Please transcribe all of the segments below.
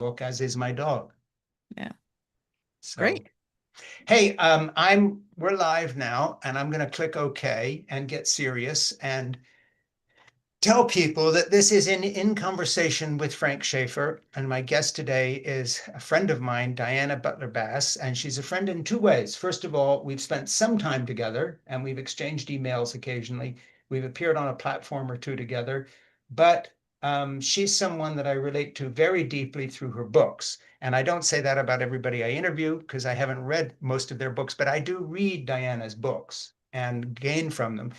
book, as is my dog. Yeah. So, Great. hey, we're live now, and I'm going to click OK and get serious and tell people that this is in conversation with Frank Schaeffer, and my guest today is a friend of mine, Diana Butler Bass, and she's a friend in two ways. First of all, we've spent some time together, and we've exchanged emails occasionally. We've appeared on a platform or two together, but she's someone that I relate to very deeply through her books. And I don't say that about everybody I interview because I haven't read most of their books, but I do read Diana's books and gain from them.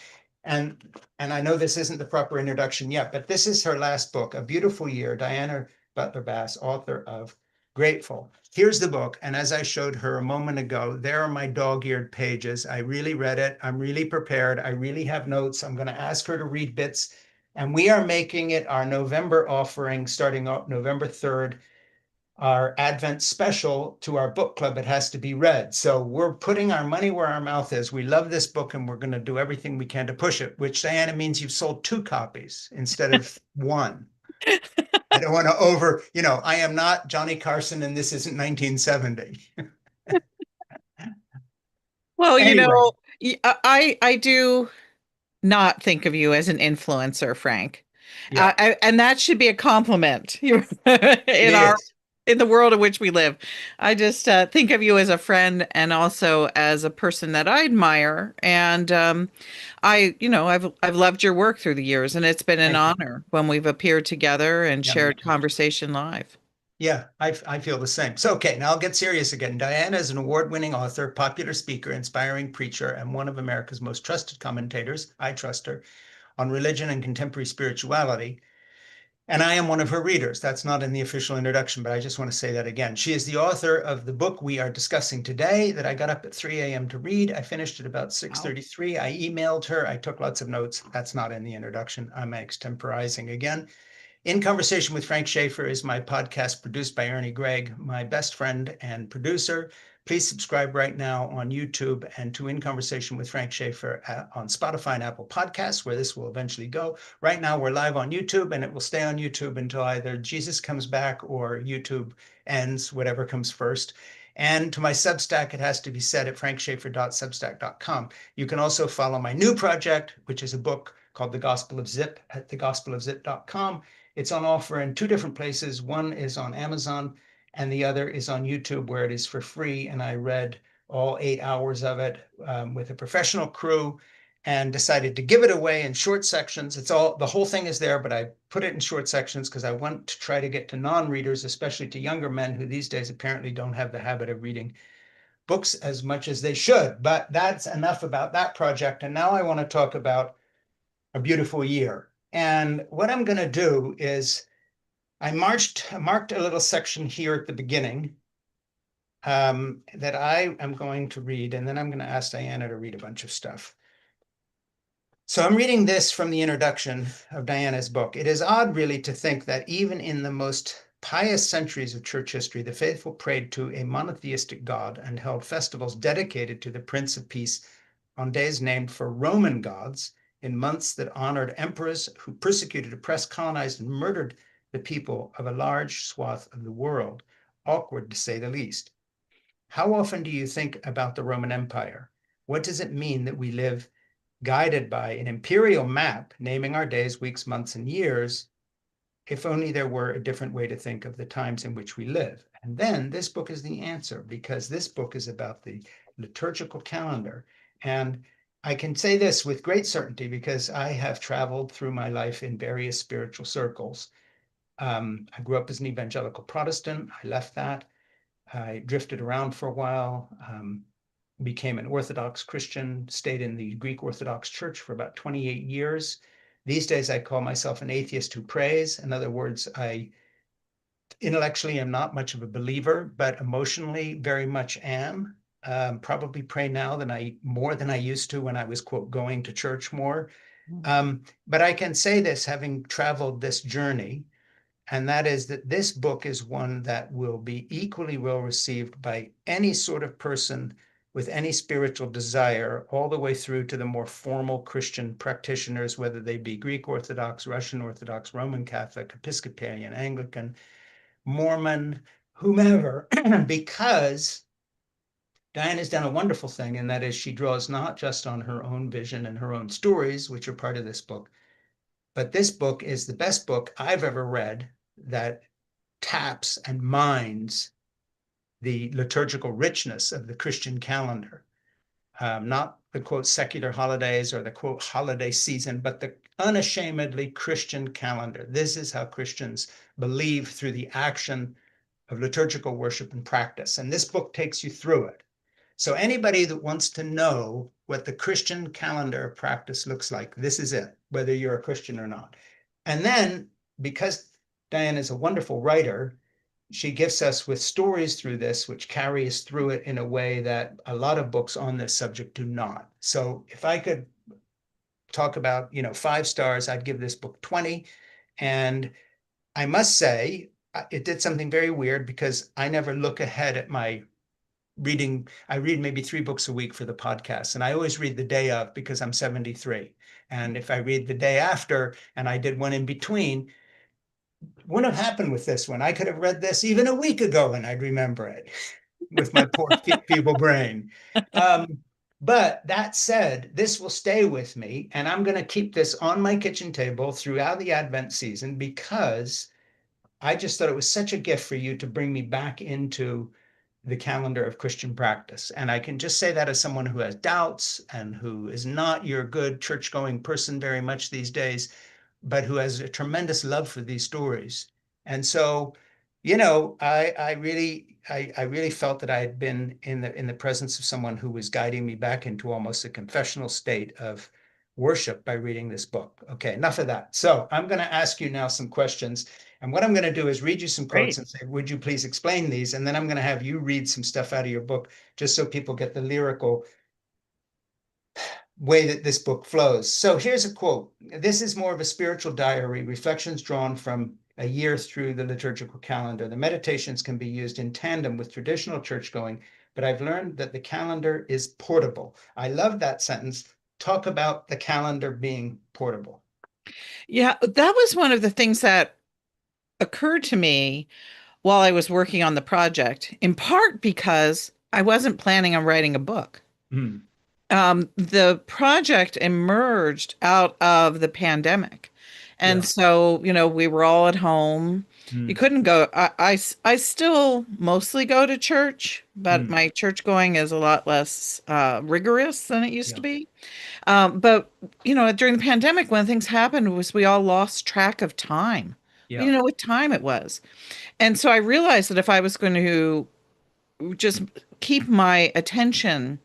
And and I know this isn't the proper introduction yet, but this is her last book, A Beautiful Year, Diana Butler Bass, author of Grateful. Here's the book. And as I showed her a moment ago, there are my dog-eared pages. I really read it. I'm really prepared. I really have notes. I'm going to ask her to read bits. And we are making it our November offering starting November 3rd, our Advent special to our book club. It has to be read. So we're putting our money where our mouth is. We love this book and we're going to do everything we can to push it, which, Diana, means you've sold two copies instead of one. I don't want to I am not Johnny Carson and this isn't 1970. Well, Anyway, I do not think of you as an influencer, Frank. yeah, And that should be a compliment it in our is. in the world in which we live. I just think of you as a friend and also as a person that I admire. And I've loved your work through the years, and it's been an Thank you. honor when we've appeared together and Yeah, me shared too. conversation live. Yeah, I feel the same. So, okay, now I'll get serious again. Diana is an award-winning author, popular speaker, inspiring preacher, and one of America's most trusted commentators. I trust her on religion and contemporary spirituality. And I am one of her readers. That's not in the official introduction, but I just want to say that again. She is the author of the book we are discussing today that I got up at 3 a.m. to read. I finished at about Wow. 6:33. I emailed her. I took lots of notes. That's not in the introduction. I'm extemporizing again. In Conversation with Frank Schaeffer is my podcast produced by Ernie Gregg, my best friend and producer. Please subscribe right now on YouTube and to In Conversation with Frank Schaeffer on Spotify and Apple Podcasts, where this will eventually go. Right now, we're live on YouTube, and it will stay on YouTube until either Jesus comes back or YouTube ends, whatever comes first. And to my Substack, it has to be said at frankschaeffer.substack.com. You can also follow my new project, which is a book called The Gospel of Zip at thegospelofzip.com. It's on offer in two different places. One is on Amazon and the other is on YouTube where it is for free. And I read all 8 hours of it with a professional crew and decided to give it away in short sections. The whole thing is there, but I put it in short sections because I want to try to get to non-readers, especially to younger men who these days apparently don't have the habit of reading books as much as they should. But that's enough about that project. And now I want to talk about A Beautiful Year. And what I'm going to do is marked a little section here at the beginning that I am going to read, and then I'm going to ask Diana to read a bunch of stuff. So I'm reading this from the introduction of Diana's book. It is odd, really, to think that even in the most pious centuries of church history, the faithful prayed to a monotheistic God and held festivals dedicated to the Prince of Peace on days named for Roman gods, in months that honored emperors who persecuted, oppressed, colonized, and murdered the people of a large swath of the world. Awkward, to say the least. How often do you think about the Roman Empire? What does it mean that we live guided by an imperial map naming our days, weeks, months, and years? If only there were a different way to think of the times in which we live. And then this book is the answer, because this book is about the liturgical calendar. And I can say this with great certainty because I have traveled through my life in various spiritual circles. I grew up as an evangelical Protestant. I left that. I drifted around for a while, became an Orthodox Christian, stayed in the Greek Orthodox Church for about 28 years. These days, I call myself an atheist who prays. In other words, I intellectually am not much of a believer, but emotionally very much am. Probably pray now more than I used to when I was, quote, going to church more. But I can say this, having traveled this journey, and that is that this book is one that will be equally well received by any sort of person with any spiritual desire, all the way through to the more formal Christian practitioners, whether they be Greek Orthodox, Russian Orthodox, Roman Catholic, Episcopalian, Anglican, Mormon, whomever, because Diana's done a wonderful thing, and that is she draws not just on her own vision and her own stories, which are part of this book, but this book is the best book I've ever read that taps and mines the liturgical richness of the Christian calendar. Not the quote secular holidays or the quote holiday season, but the unashamedly Christian calendar. This is how Christians believe through the action of liturgical worship and practice. And this book takes you through it. So anybody that wants to know what the Christian calendar of practice looks like, this is it, whether you're a Christian or not. And then, because Diane is a wonderful writer, she gifts us with stories through this, which carry us through it in a way that a lot of books on this subject do not. So if I could talk about, 5 stars, I'd give this book 20. And I must say, it did something very weird because I never look ahead at my reading. I read maybe 3 books a week for the podcast, and I always read the day of because I'm 73. And if I read the day after and I did one in between, wouldn't have happened with this one. I could have read this even a week ago and I'd remember it with my poor feeble brain. Um, but that said, this will stay with me, and I'm going to keep this on my kitchen table throughout the Advent season because I just thought it was such a gift for you to bring me back into the calendar of Christian practice. And I can just say that as someone who has doubts and who is not your good church going person very much these days, but who has a tremendous love for these stories. And so, I really felt that I had been in the presence of someone who was guiding me back into almost a confessional state of worship by reading this book. Okay, enough of that. So I'm going to ask you now some questions. And what I'm going to do is read you some quotes Great. and say, would you please explain these? And then I'm going to have you read some stuff out of your book just so people get the lyrical way that this book flows. So here's a quote. This is more of a spiritual diary, reflections drawn from a year through the liturgical calendar. The meditations can be used in tandem with traditional church going, but I've learned that the calendar is portable. I love that sentence. Talk about the calendar being portable. Yeah, that was one of the things that occurred to me while I was working on the project, in part because I wasn't planning on writing a book. Mm, The project emerged out of the pandemic. And yeah. so, we were all at home. You Mm, couldn't go. I still mostly go to church, but mm, my church going is a lot less rigorous than it used to yeah. be. But, during the pandemic, when things happened was we all lost track of time. We Yeah. didn't know what time it was. And so I realized that if I was going to just keep my attention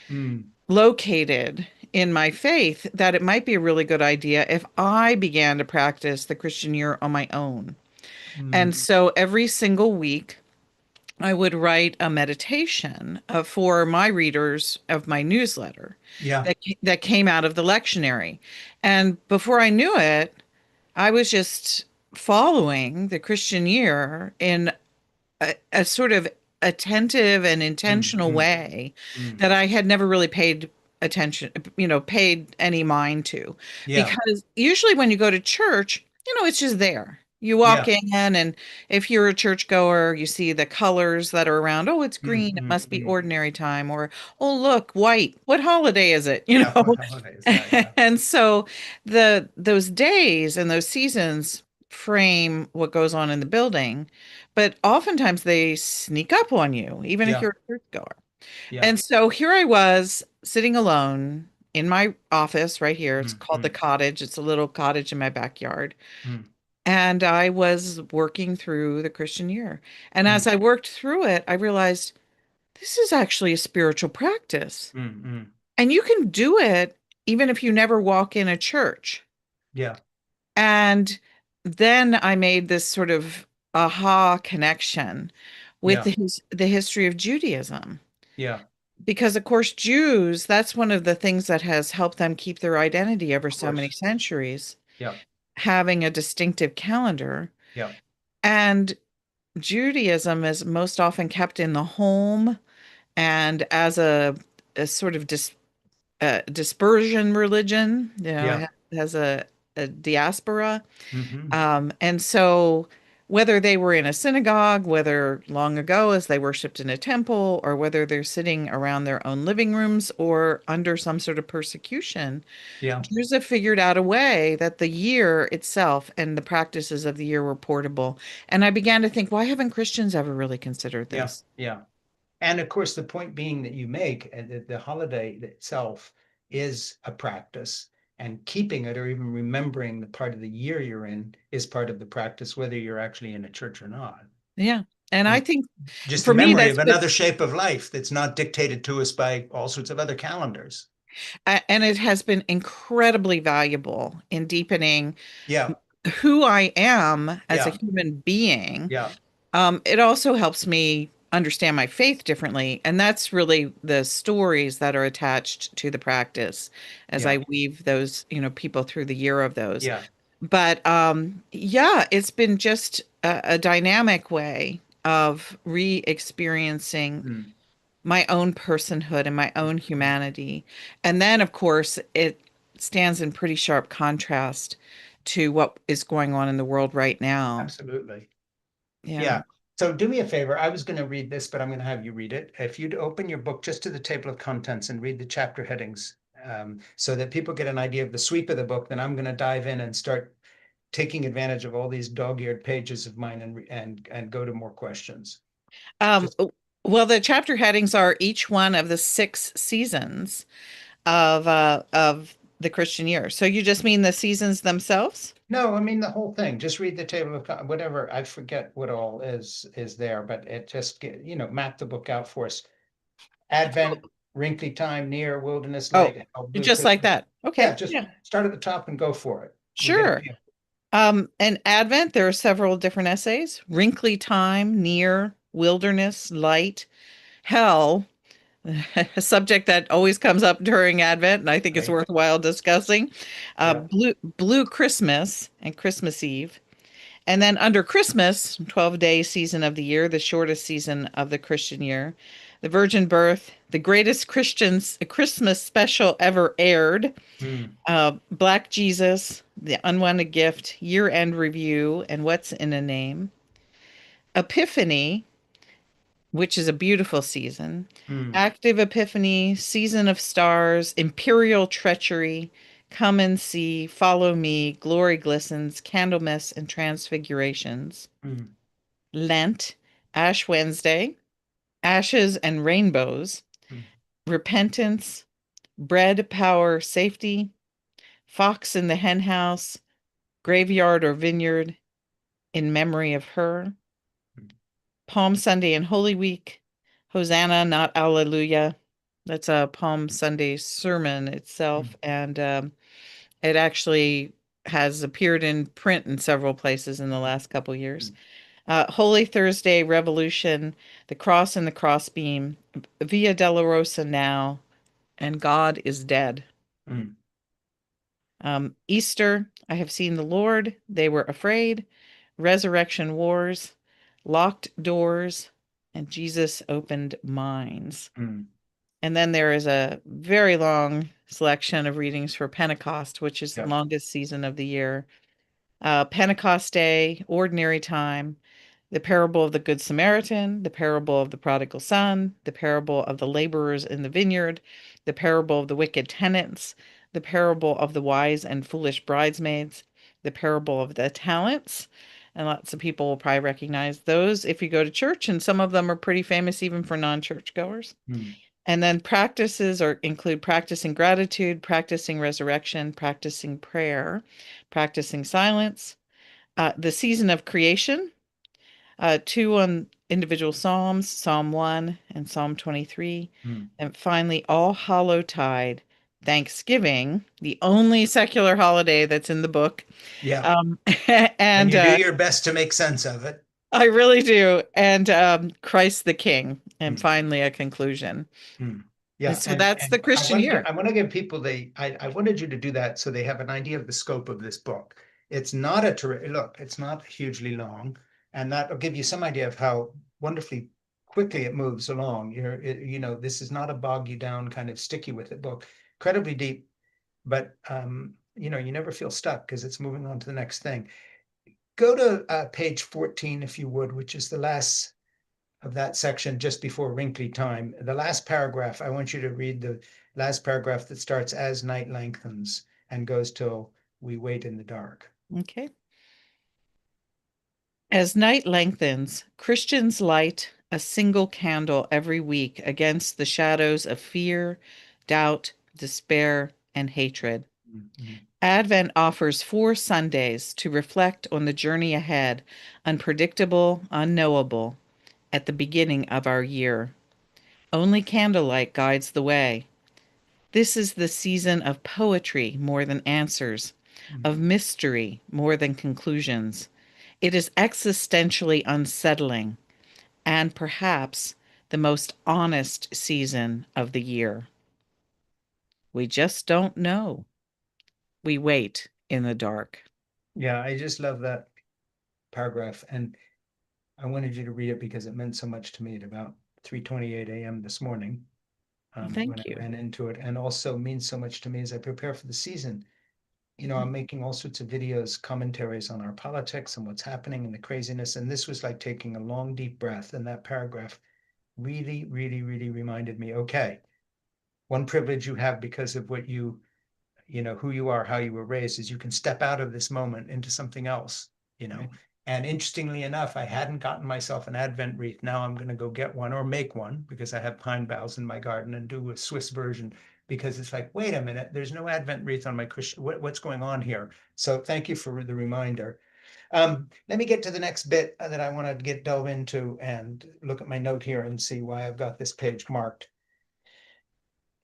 Mm, located in my faith, that it might be a really good idea if I began to practice the Christian year on my own. And mm, so every single week, I would write a meditation for my readers of my newsletter yeah. that came out of the lectionary. And before I knew it, I was just following the Christian year in a sort of attentive and Mm, intentional mm, way mm. that I had never really paid attention, paid any mind to. Yeah. Because usually when you go to church, it's just there. You walk Yeah. in, and if you're a churchgoer, you see the colors that are around. Oh, it's Mm, green. It mm, must be mm. ordinary time. Or, oh, look, white. What holiday is it? Yeah. What holiday is that? Yeah. And so those days and those seasons frame what goes on in the building, but oftentimes they sneak up on you, even if Yeah. you're a churchgoer. Yeah. And so here I was sitting alone in my office right here. It's Mm, called the mm, cottage. It's a little cottage in my backyard. mm, And I was working through the Christian year. And as mm, I worked through it, I realized this is actually a spiritual practice. mm, mm. And you can do it even if you never walk in a church. Yeah. And then I made this sort of aha connection with Yeah. the history of Judaism. Yeah. Because, of course, Jews, that's one of the things that has helped them keep their identity over Of so many course. centuries, Yeah. having a distinctive calendar. Yeah. And Judaism is most often kept in the home and as a sort of dispersion religion, Yeah. it has a diaspora. Hmm. And so whether they were in a synagogue, whether long ago as they worshiped in a temple, or whether they're sitting around their own living rooms or under some sort of persecution, Yeah. Jews have figured out a way that the year itself and the practices of the year were portable. And I began to think, why haven't Christians ever really considered Yeah. this? Yeah. And of course, the point being that you make the holiday itself is a practice, and keeping it or even remembering the part of the year you're in is part of the practice, whether you're actually in a church or not. Yeah. And I And think just the for me, memory that's of been, another shape of life that's not dictated to us by all sorts of other calendars. and it has been incredibly valuable in deepening Yeah. who I am as a Yeah. human being. Yeah. It also helps me understand my faith differently. And that's really the stories that are attached to the practice as Yeah. I weave those, people through the year of those. Yeah. But yeah, it's been just a dynamic way of re-experiencing Mm. my own personhood and my own humanity. And then, of course, it stands in pretty sharp contrast to what is going on in the world right now. Absolutely. Yeah. Yeah. So do me a favor. I was going to read this, but I'm going to have you read it. If you'd open your book just to the table of contents and read the chapter headings, so that people get an idea of the sweep of the book, then I'm going to dive in and start taking advantage of all these dog-eared pages of mine and go to more questions. Um, Just well, the chapter headings are each one of the 6 seasons of the Christian year. So you just mean the seasons themselves? no, I mean the whole thing. Just read the table of whatever. I forget what all is there, but it just map the book out for us. Advent, wrinkly time, near, wilderness, Oh, light, blue just like Christmas. that. Yeah, Okay. just Yeah. start at the top and go for it. We get a Sure. feel. In Advent, there are several different essays. Wrinkly time, near, wilderness, light, hell, a subject that always comes up during Advent, and I think it's Right? worthwhile discussing. Yeah. Blue Christmas and Christmas Eve. And then under Christmas, 12-day season of the year, the shortest season of the Christian year, the Virgin Birth, the greatest Christmas special ever aired, Mm, Black Jesus, the Unwanted Gift, Year-End Review, and What's in a Name, Epiphany, which is a beautiful season, mm, Active Epiphany, Season of Stars, Imperial Treachery, Come and See, Follow Me, Glory Glistens, Candlemas, and Transfigurations. mm, Lent, Ash Wednesday, Ashes and Rainbows, mm, Repentance, Bread, Power, Safety, Fox in the Henhouse, Graveyard or Vineyard, In Memory of Her, mm, Palm Sunday and Holy Week, Hosanna, Not Alleluia. That's a Palm Sunday sermon mm, itself, and it actually has appeared in print in several places in the last couple years. mm, Holy Thursday, Revolution, The Cross and the Crossbeam, Via Dolorosa Now, and God is Dead. mm, Easter, I have seen the Lord, they were afraid, Resurrection Wars, Locked Doors, and Jesus Opened Minds. mm. And then there is a very long selection of readings for Pentecost, which is the Yeah. longest season of the year. Pentecost Day, Ordinary Time, the parable of the Good Samaritan, the parable of the prodigal son, the parable of the laborers in the vineyard, the parable of the wicked tenants, the parable of the wise and foolish bridesmaids, the parable of the talents. And lots of people will probably recognize those if you go to church, and some of them are pretty famous even for non-churchgoers. Mm, And then practices are include practicing gratitude, practicing resurrection, practicing prayer, practicing silence, the season of creation, two on individual Psalms, Psalm 1 and Psalm 23. mm. And finally, All Hallow Tide, Thanksgiving, the only secular holiday that's in the book. Yeah. Um, And and you do your best to make sense of it. I really do. And Christ the King. And Mm, finally, a conclusion. mm. And Yeah. so And that's the I Christian want year. to I want to give people I wanted you to do that so they have an idea of the scope of this book. It's not look, it's not hugely long, and that'll give you some idea of how wonderfully quickly it moves along. This is not a bog you down kind of sticky with it book. Incredibly deep, but you never feel stuck because it's moving on to the next thing. go to page 14, if you would, which is the last of that section just before wrinkly time. The last paragraph, I want you to read the last paragraph that starts as night lengthens and goes till we wait in the dark. Okay. As night lengthens, Christians light a single candle every week against the shadows of fear, doubt, despair, and hatred. Mhm. Advent offers 4 Sundays to reflect on the journey ahead, unpredictable, unknowable, at the beginning of our year. Only candlelight guides the way. This is the season of poetry more than answers, of Mhm. mystery more than conclusions. It is existentially unsettling and perhaps the most honest season of the year. We just don't know. We wait in the dark. Yeah, I just love that paragraph. And I wanted you to read it because it meant so much to me at about 3:28 a.m. this morning, when Thank I you. ran into it, and also means so much to me as I prepare for the season. I'm making all sorts of videos, commentaries on our politics and what's happening and the craziness. And this was like taking a long, deep breath. And that paragraph really, really, really reminded me, okay, one privilege you have because of what who you are, how you were raised, is you can step out of this moment into something else, you know. Right. And interestingly enough, I hadn't gotten myself an Advent wreath. Now I'm going to go get one or make one because I have pine boughs in my garden and do a Swiss version because it's like, wait a minute, there's no Advent wreath on my Christian. What's going on here? So thank you for the reminder. Let me get to the next bit that I want to delve into and look at my note here and see why I've got this page marked.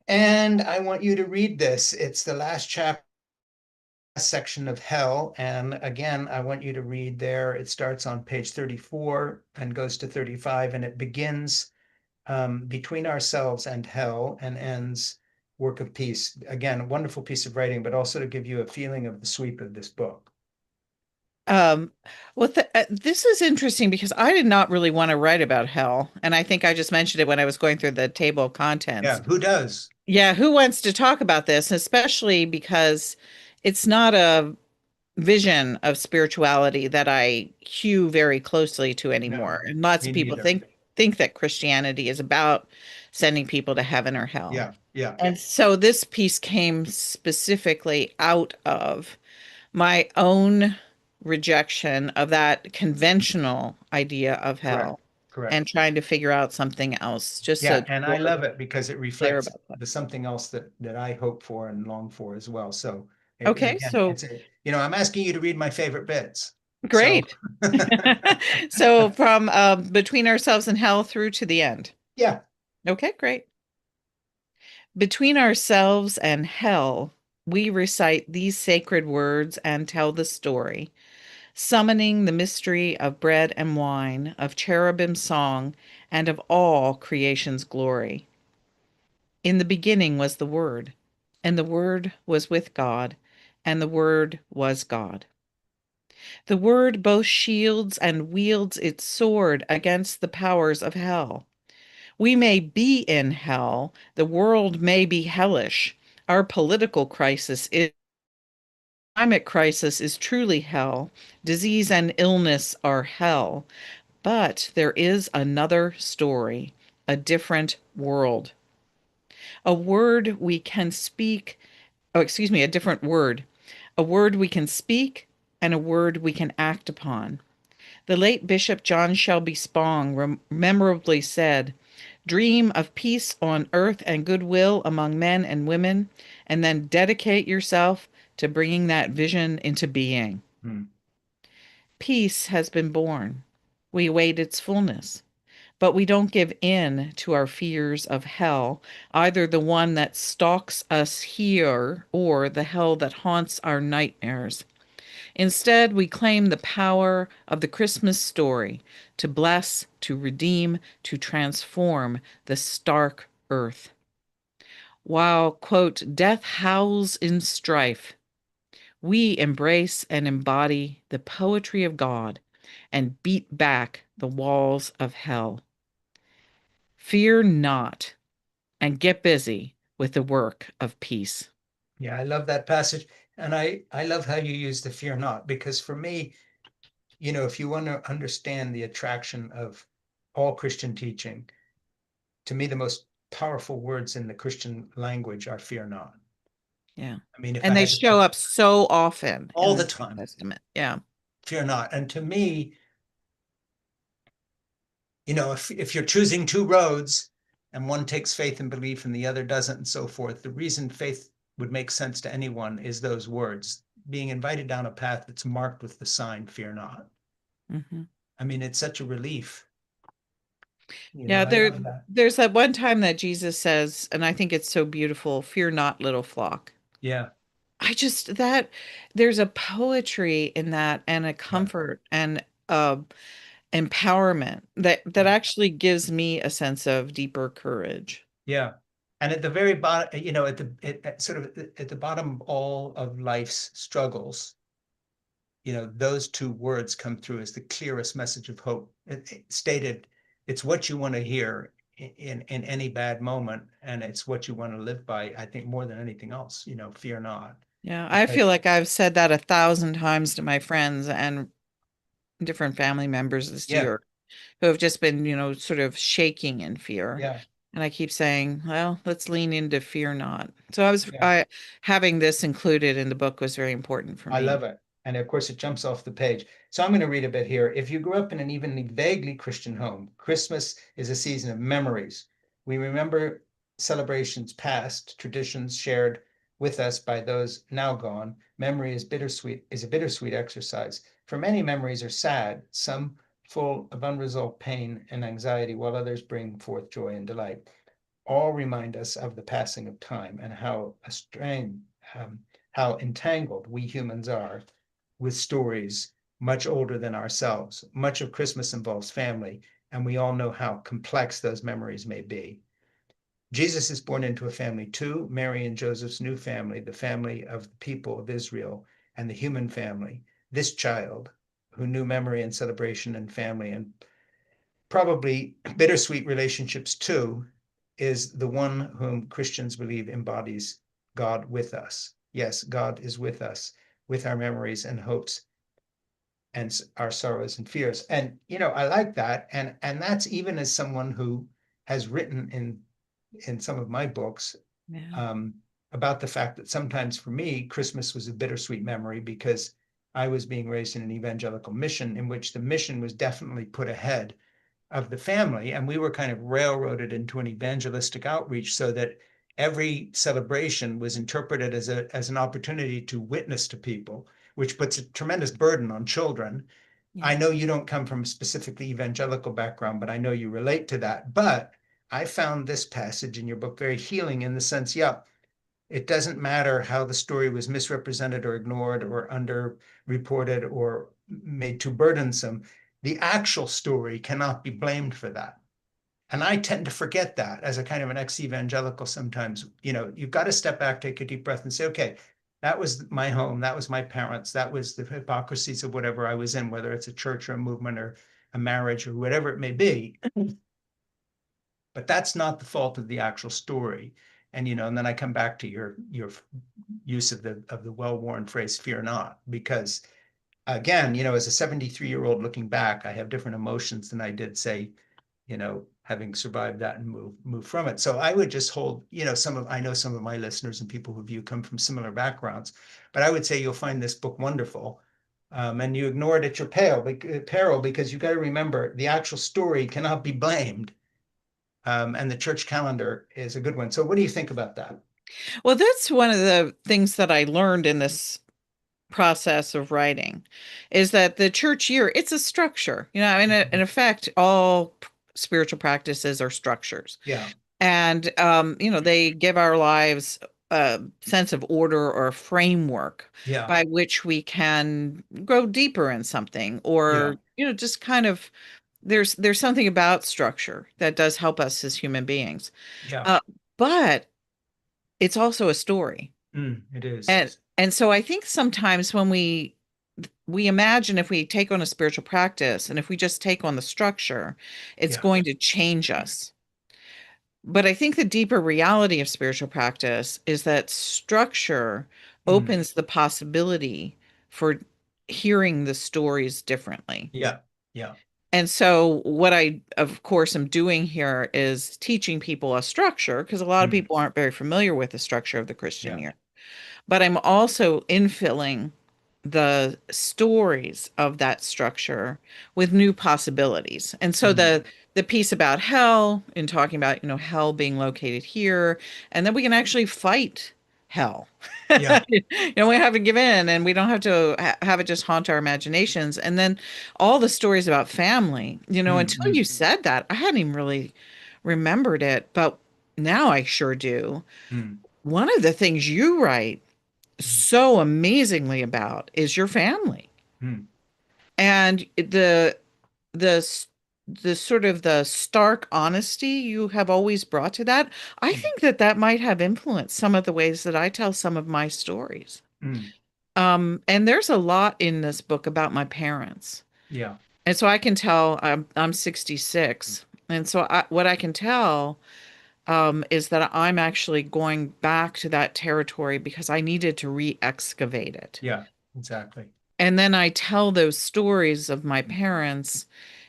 And I want you to read this. It's the last chapter section of hell. And again, I want you to read there. It starts on page 34 and goes to 35, and it begins between ourselves and hell and ends work of peace. Again, a wonderful piece of writing, but also to give you a feeling of the sweep of this book. Um, this is interesting because I did not really want to write about hell, and I think I just mentioned it when I was going through the table of contents. Yeah, who does? Yeah, who wants to talk about this, especially because it's not a vision of spirituality that I hew very closely to anymore. No, And lots me of people neither. think that Christianity is about sending people to heaven or hell. Yeah, yeah, And so this piece came specifically out of my own rejection of that conventional idea of correct, hell and correct. trying to figure out something else, just Yeah, so and I we're love it because it clear reflects about that. the something else that I hope for and long for as well. So Okay, again, so it's I'm asking you to read my favorite bits. So great. So from between ourselves and hell through to the end. yeah. Okay, great. Between ourselves and hell, we recite these sacred words and tell the story, summoning the mystery of bread and wine, of cherubim song, and of all creation's glory. In the beginning was the Word, and the Word was with God, and the Word was God. The Word both shields and wields its sword against the powers of hell. We may be in hell, the world may be hellish. Our political crisis is climate crisis is truly hell. Disease and illness are hell. But there is another story, a different world. A word we can speak, oh, excuse me, a different word. A word we can speak and a word we can act upon. The late Bishop John Shelby Spong memorably said, dream of peace on earth and goodwill among men and women, and then dedicate yourself to bringing that vision into being. Hmm. Peace has been born. We await its fullness, but we don't give in to our fears of hell, either the one that stalks us here or the hell that haunts our nightmares. Instead, we claim the power of the Christmas story to bless, to redeem, to transform the stark earth. While, quote, death howls in strife, we embrace and embody the poetry of God and beat back the walls of hell. Fear not and get busy with the work of peace. Yeah, I love that passage. And I love how you use the fear not, because for me, if you want to understand the attraction of all Christian teaching, to me, the most powerful words in the Christian language are fear not. Yeah. I mean, if I And they had to show pick up so often in all the the New time, Testament. Yeah. fear not. And to me, if you're choosing two roads and one takes faith and belief and the other doesn't and so forth, the reason faith would make sense to anyone is those words, being invited down a path that's marked with the sign, fear not. Hmm. I mean, it's such a relief. Yeah, I love that. there's that one time that Jesus says, and I think it's so beautiful, fear not, little flock. Yeah, I just that there's a poetry in that and a yeah, comfort and empowerment that yeah, actually gives me a sense of deeper courage. yeah. And at the very bottom, sort of at the bottom of all of life's struggles, those two words come through as the clearest message of hope. It stated, it's what you want to hear in any bad moment, and it's what you want to live by. I think more than anything else, fear not, Yeah, I because feel like I've said that 1,000 times to my friends and different family members this yeah, year who have just been, sort of shaking in fear. yeah, And I keep saying, well, let's lean into fear not. So yeah. having this included in the book was very important for I me. love it. And of course, it jumps off the page. So I'm going to read a bit here. If you grew up in an even vaguely Christian home, Christmas is a season of memories. We remember celebrations past, traditions shared with us by those now gone. Memory is a bittersweet exercise. For many, memories are sad, some full of unresolved pain and anxiety, while others bring forth joy and delight. All remind us of the passing of time and um, how entangled we humans are with stories much older than ourselves. Much of Christmas involves family, and we all know how complex those memories may be. Jesus is born into a family too, Mary and Joseph's new family, the family of the people of Israel and the human family. This child, who knew memory and celebration and family and probably bittersweet relationships too, is the one whom Christians believe embodies God with us. Yes, God is with us, with our memories and hopes and our sorrows and fears. And I like that, and that's even as someone who has written in some of my books Yeah. um, about the fact that sometimes for me, Christmas was a bittersweet memory because I was being raised in an evangelical mission in which the mission was definitely put ahead of the family. And we were kind of railroaded into an evangelistic outreach so that every celebration was interpreted as an opportunity to witness to people, which puts a tremendous burden on children. I Yeah. know you don't come from a specifically evangelical background, but I know you relate to that. But I found this passage in your book very healing in the sense, yeah, it doesn't matter how the story was misrepresented or ignored or underreported or made too burdensome. The actual story cannot be blamed for that. And I tend to forget that as a kind of an ex-evangelical sometimes. You've got to step back, take a deep breath and say, okay, that was my home, that was my parents, that was the hypocrisies of whatever I was in, whether it's a church or a movement or a marriage or whatever it may be. But that's not the fault of the actual story. And then I come back to your use of the well-worn phrase "fear not," because again, as a 73-year-old looking back, I have different emotions than I did, say, having survived that and move from it. So I would just hold, I know some of my listeners and people who view come from similar backgrounds, but I would say you'll find this book wonderful. And you ignore it at your peril because you got to remember the actual story cannot be blamed. And the church calendar is a good one. So what do you think about that? Well, that's one of the things that I learned in this process of writing is that the church year, it's a structure. In effect, all spiritual practices are structures. Yeah, And they give our lives a sense of order or a framework yeah, by which we can grow deeper in something yeah, or just kind of there's something about structure that does help us as human beings. yeah. Uh, but it's also a story. It is. And so I think sometimes when we imagine if we take on a spiritual practice and if we just take on the structure, it's Yeah. going to change us. But I think the deeper reality of spiritual practice is that structure Mm, opens the possibility for hearing the stories differently. Yeah. Yeah. And so, what I, of course, am doing here is teaching people a structure because a lot of Mm. people aren't very familiar with the structure of the Christian Yeah. year. But I'm also infilling the stories of that structure with new possibilities. And so Mm. the piece about hell and talking about, hell being located here, and then we can actually fight hell. Yeah. We have to give in and we don't have to have it just haunt our imaginations. And then all the stories about family, Mm. until you Mm. said that, I hadn't even really remembered it, but now I sure do. Mm. One of the things you write Mm. so amazingly about is your family Mm. and the s- the sort of the stark honesty you have always brought to that. I Mm. think that that might have influenced some of the ways that I tell some of my stories. Mm. And there's a lot in this book about my parents. Yeah. And so I can tell I'm 66. And so what I can tell is that I'm actually going back to that territory because I needed to re-excavate it. Yeah. Exactly. And then I tell those stories of my Mm. parents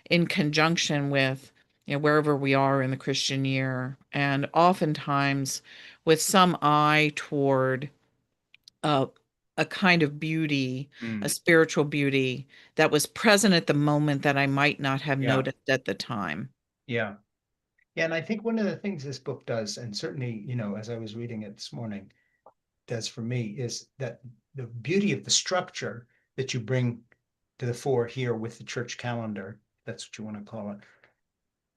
in conjunction with, wherever we are in the Christian year, and oftentimes with some eye toward uh, a kind of beauty, a Mm. spiritual beauty that was present at the moment that I might not have Yeah. noticed at the time. Yeah. Yeah. And I think one of the things this book does, and certainly, as I was reading it this morning, does for me is that the beauty of the structure that you bring to the fore here with the church calendar, that's what you want to call it,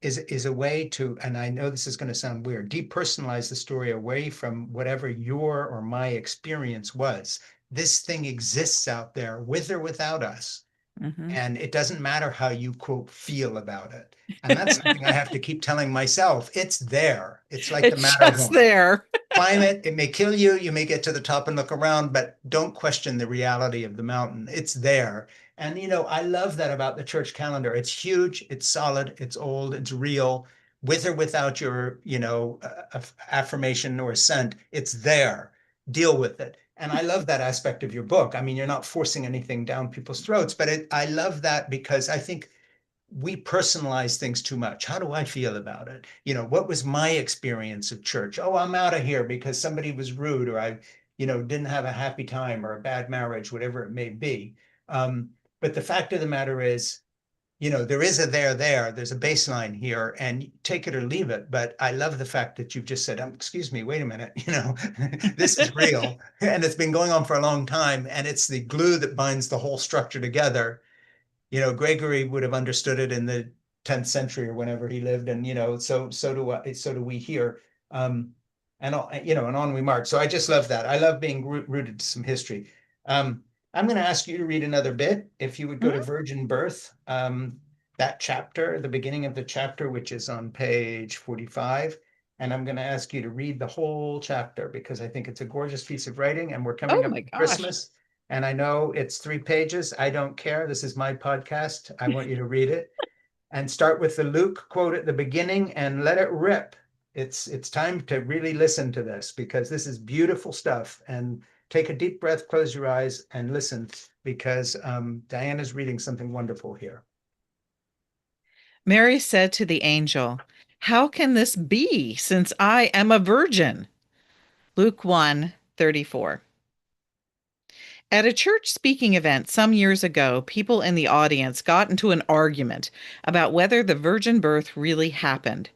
is a way to, and I know this is going to sound weird, depersonalize the story away from whatever your or my experience was. This thing exists out there with or without us. Hmm. And it doesn't matter how you quote feel about it. And that's something I have to keep telling myself. It's there. It's like the It's just Matterhorn. there. Climb it. It may kill you. You may get to the top and look around, but don't question the reality of the mountain. It's there. And, I love that about the church calendar. It's huge, it's solid, it's old, it's real, with or without your, affirmation or assent. It's there. Deal with it. And I love that aspect of your book. I mean, you're not forcing anything down people's throats, but I love that because I think we personalize things too much. How do I feel about it? What was my experience of church? Oh, I'm out of here because somebody was rude or I, didn't have a happy time or a bad marriage, whatever it may be. But the fact of the matter is, there is a there, there's a baseline here and take it or leave it. But I love the fact that you've just said, excuse me, wait a minute, this is real and it's been going on for a long time. And it's the glue that binds the whole structure together. Gregory would have understood it in the 10th century or whenever he lived, and so do we here, um, and on we march. So I just love that. I love being rooted to some history. Um, I'm going to ask you to read another bit. If you would go to Mhm. Virgin Birth, that chapter, the beginning of the chapter, which is on page 45. And I'm going to ask you to read the whole chapter because I think it's a gorgeous piece of writing, and we're coming Oh up my to gosh. Christmas. And I know it's 3 pages. I don't care. This is my podcast. I want you to read it and start with the Luke quote at the beginning and let it rip. It's time to really listen to this because this is beautiful stuff. And take a deep breath, close your eyes, and listen because Diana's reading something wonderful here. Mary said to the angel, "How can this be, since I am a virgin?" Luke 1:34. At a church speaking event some years ago, people in the audience got into an argument about whether the virgin birth really happened.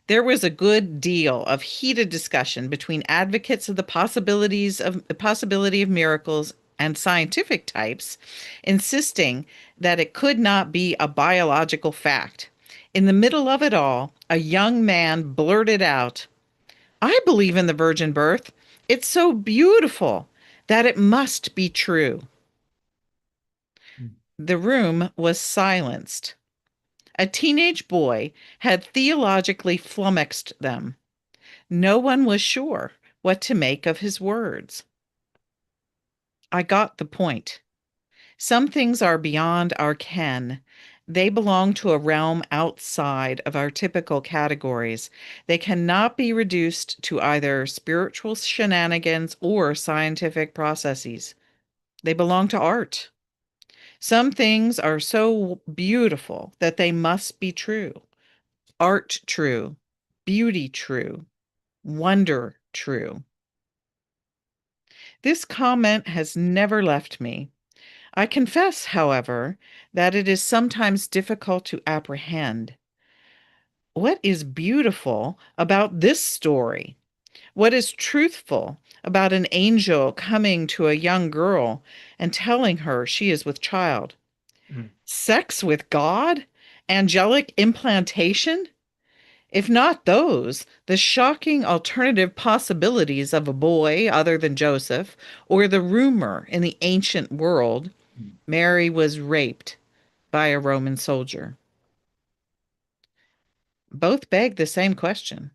There was a good deal of heated discussion between advocates of the possibility of miracles and scientific types, insisting that it could not be a biological fact. In the middle of it all, a young man blurted out, "I believe in the virgin birth. It's so beautiful that it must be true." The room was silenced. A teenage boy had theologically flummoxed them. No one was sure what to make of his words. I got the point. Some things are beyond our ken. They belong to a realm outside of our typical categories. They cannot be reduced to either spiritual shenanigans or scientific processes. They belong to art. Some things are so beautiful that they must be true. Art true, beauty true, wonder true. This comment has never left me. I confess, however, that it is sometimes difficult to apprehend. What is beautiful about this story? What is truthful about an angel coming to a young girl and telling her she is with child? Mm, Sex with God? Angelic implantation? If not those, the shocking alternative possibilities of a boy other than Joseph, or the rumor in the ancient world mm, Mary was raped by a Roman soldier. Both beg the same question.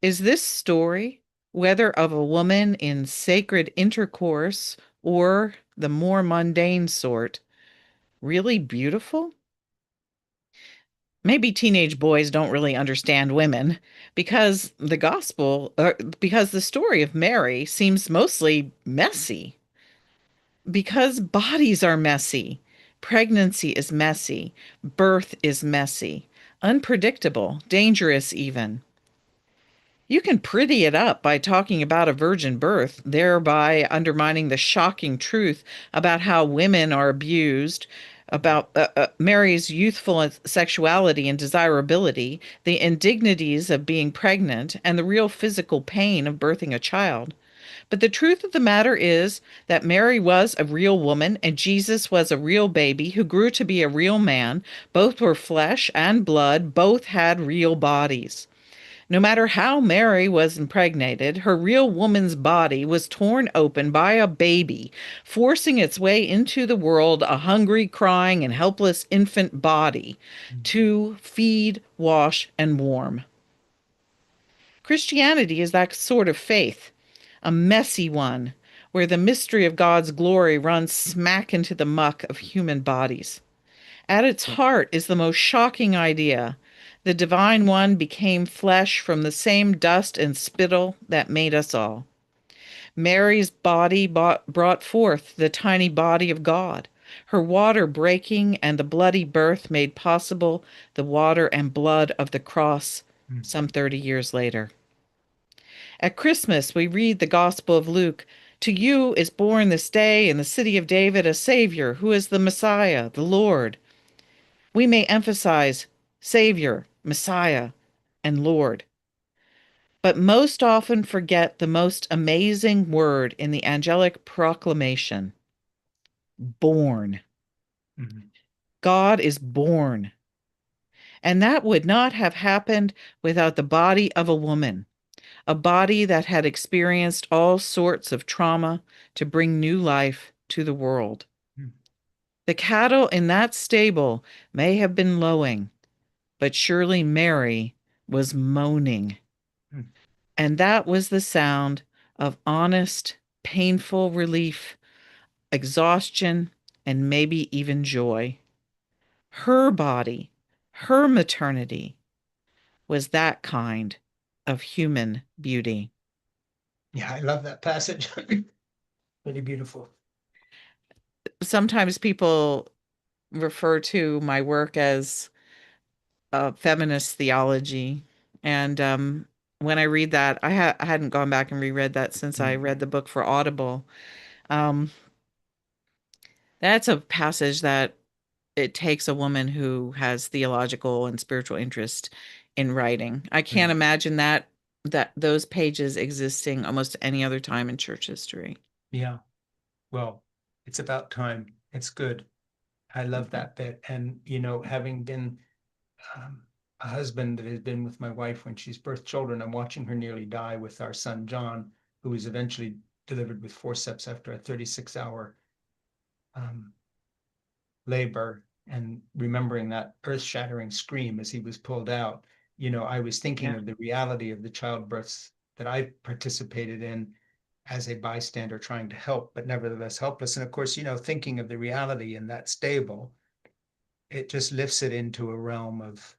Is this story, whether of a woman in sacred intercourse or the more mundane sort, really beautiful? Maybe teenage boys don't really understand women because the story of Mary seems mostly messy. Because bodies are messy. Pregnancy is messy. Birth is messy. Unpredictable, dangerous even. You can pretty it up by talking about a virgin birth, thereby undermining the shocking truth about how women are abused, about Mary's youthful sexuality and desirability, the indignities of being pregnant, and the real physical pain of birthing a child. But the truth of the matter is that Mary was a real woman and Jesus was a real baby who grew to be a real man. Both were flesh and blood, both had real bodies. No matter how Mary was impregnated, her real woman's body was torn open by a baby, forcing its way into the world, a hungry, crying, and helpless infant body mm, to feed, wash, and warm. Christianity is that sort of faith, a messy one, where the mystery of God's glory runs smack into the muck of human bodies. At its yeah, heart is the most shocking idea. The divine one became flesh from the same dust and spittle that made us all. Mary's body brought forth the tiny body of God. Her water breaking and the bloody birth made possible the water and blood of the cross mm, some 30 years later. At Christmas, we read the Gospel of Luke. To you is born this day in the city of David a Savior who is the Messiah, the Lord. We may emphasize Savior, Messiah, and Lord, but most often forget the most amazing word in the angelic proclamation born. mm, God is born. And that would not have happened without the body of a woman, a body that had experienced all sorts of trauma to bring new life to the world. mm, The cattle in that stable may have been lowing, but surely Mary was moaning. mm. And that was the sound of honest, painful relief, exhaustion, and maybe even joy. Her body, her maternity, was that kind of human beauty. Yeah, I love that passage. Really beautiful. Sometimes people refer to my work as feminist theology. And when I read that, I hadn't gone back and reread that since I Mm, read the book for Audible. Um, that's a passage that it takes a woman who has theological and spiritual interest in writing. I can't mm. imagine that those pages existing almost any other time in church history. Yeah, well, it's about time. It's good. I love that bit. And, having been a husband that has been with my wife when she's birthed children, I'm watching her nearly die with our son, John, who was eventually delivered with forceps after a 36-hour um, labor, and remembering that earth-shattering scream as he was pulled out. I was thinking Yeah. of the reality of the childbirths that I participated in as a bystander trying to help, but nevertheless helpless. And of course, thinking of the reality in that stable, it just lifts it into a realm of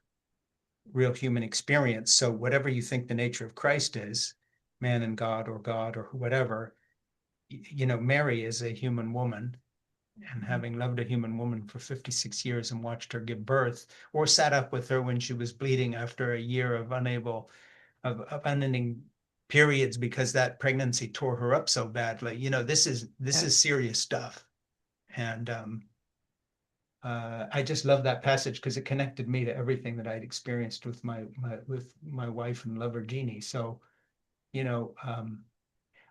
real human experience. So whatever you think the nature of Christ is, man and God or whatever, Mary is a human woman And having loved a human woman for 56 years and watched her give birth, or sat up with her when she was bleeding after a year of of unending periods because that pregnancy tore her up so badly. This is Yes. serious stuff. And I just love that passage because it connected me to everything that I'd experienced with my wife and lover Jeannie. So, you know,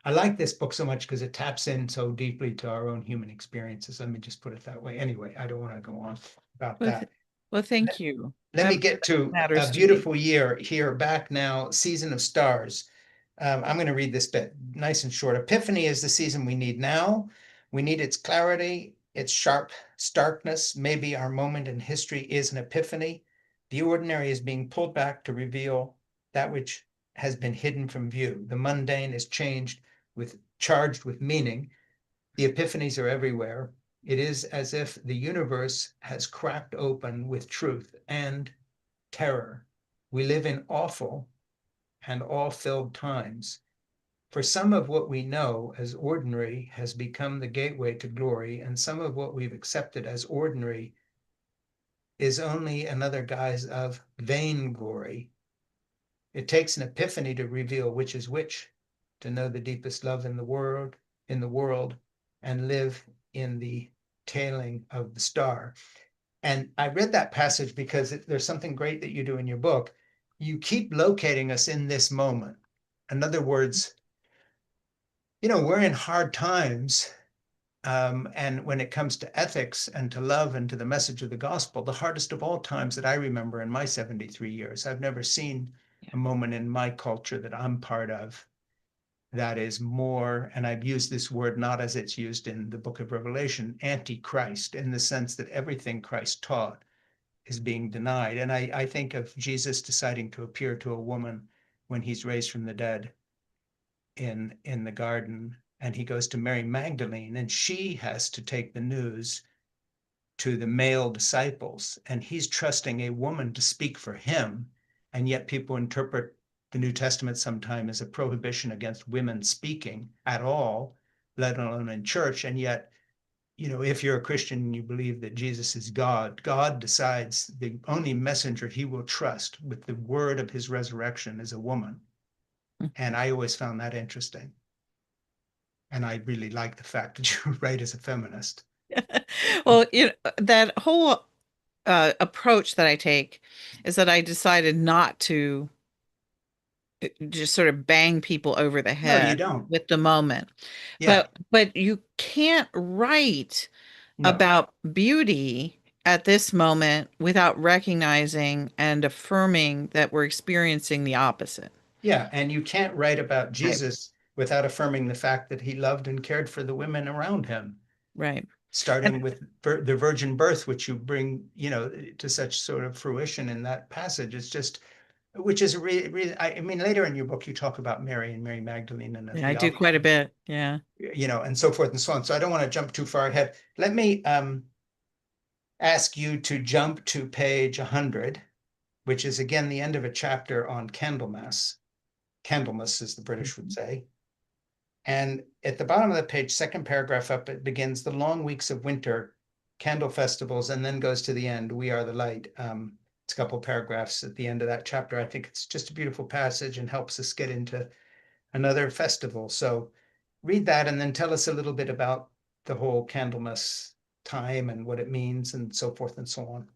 I like this book so much because it taps in so deeply to our own human experiences. Let me just put it that way. Anyway, I don't want to go on about Well, that. well, thank you. Let me get to A Matters to me. Beautiful Year here, back now, Season of Stars. I'm going to read this bit, nice and short. Epiphany is the season we need now. We need its clarity, its sharp starkness. Maybe our moment in history is an epiphany. The ordinary is being pulled back to reveal that which has been hidden from view. The mundane is charged with meaning. The epiphanies are everywhere. It is as if the universe has cracked open with truth and terror. We live in awful and awe-filled times. For some of what we know as ordinary has become the gateway to glory, and some of what we've accepted as ordinary is only another guise of vain glory. It takes an epiphany to reveal which is which, to know the deepest love in the world, and live in the tailing of the star. And I read that passage because there's something great that you do in your book. You keep locating us in this moment. In other words, we're in hard times. And when it comes to ethics and to love and to the message of the gospel, the hardest of all times that I remember in my 73 years, I've never seen Yeah. a moment in my culture that I'm part of that is more, and I've used this word not as it's used in the book of Revelation, anti-Christ, in the sense that everything Christ taught is being denied. And I think of Jesus deciding to appear to a woman when he's raised from the dead in the garden, and he goes to Mary Magdalene, and she has to take the news to the male disciples, and he's trusting a woman to speak for him. And yet people interpret the New Testament sometime as a prohibition against women speaking at all, let alone in church. And yet, if you're a Christian and you believe that Jesus is God, God decides the only messenger he will trust with the word of his resurrection is a woman. And I always found that interesting. And I really like the fact that you write as a feminist. Well, that whole approach that I take is that I decided not to just sort of bang people over the No, you head don't. with the moment. Yeah, But you can't write no. about beauty at this moment without recognizing and affirming that we're experiencing the opposite. Yeah, and you can't write about Right. Jesus without affirming the fact that he loved and cared for the women around him, Right. And starting with the virgin birth, which you bring, to such sort of fruition in that passage. It's just, which is really, I mean, later in your book, you talk about Mary and Mary Magdalene and yeah, I the do quite a bit. Yeah. and so forth and so on. So I don't want to jump too far ahead. Let me ask you to jump to page 100, which is again the end of a chapter on Candlemas. Candlemas, as the British would Mhm. say. And at the bottom of the page, second paragraph up, it begins the long weeks of winter, candle festivals, and then goes to the end, we are the light. It's a couple of paragraphs at the end of that chapter. I think it's just a beautiful passage and helps us get into another festival. So read that and then tell us a little bit about the whole Candlemas time and what it means and so forth and so on.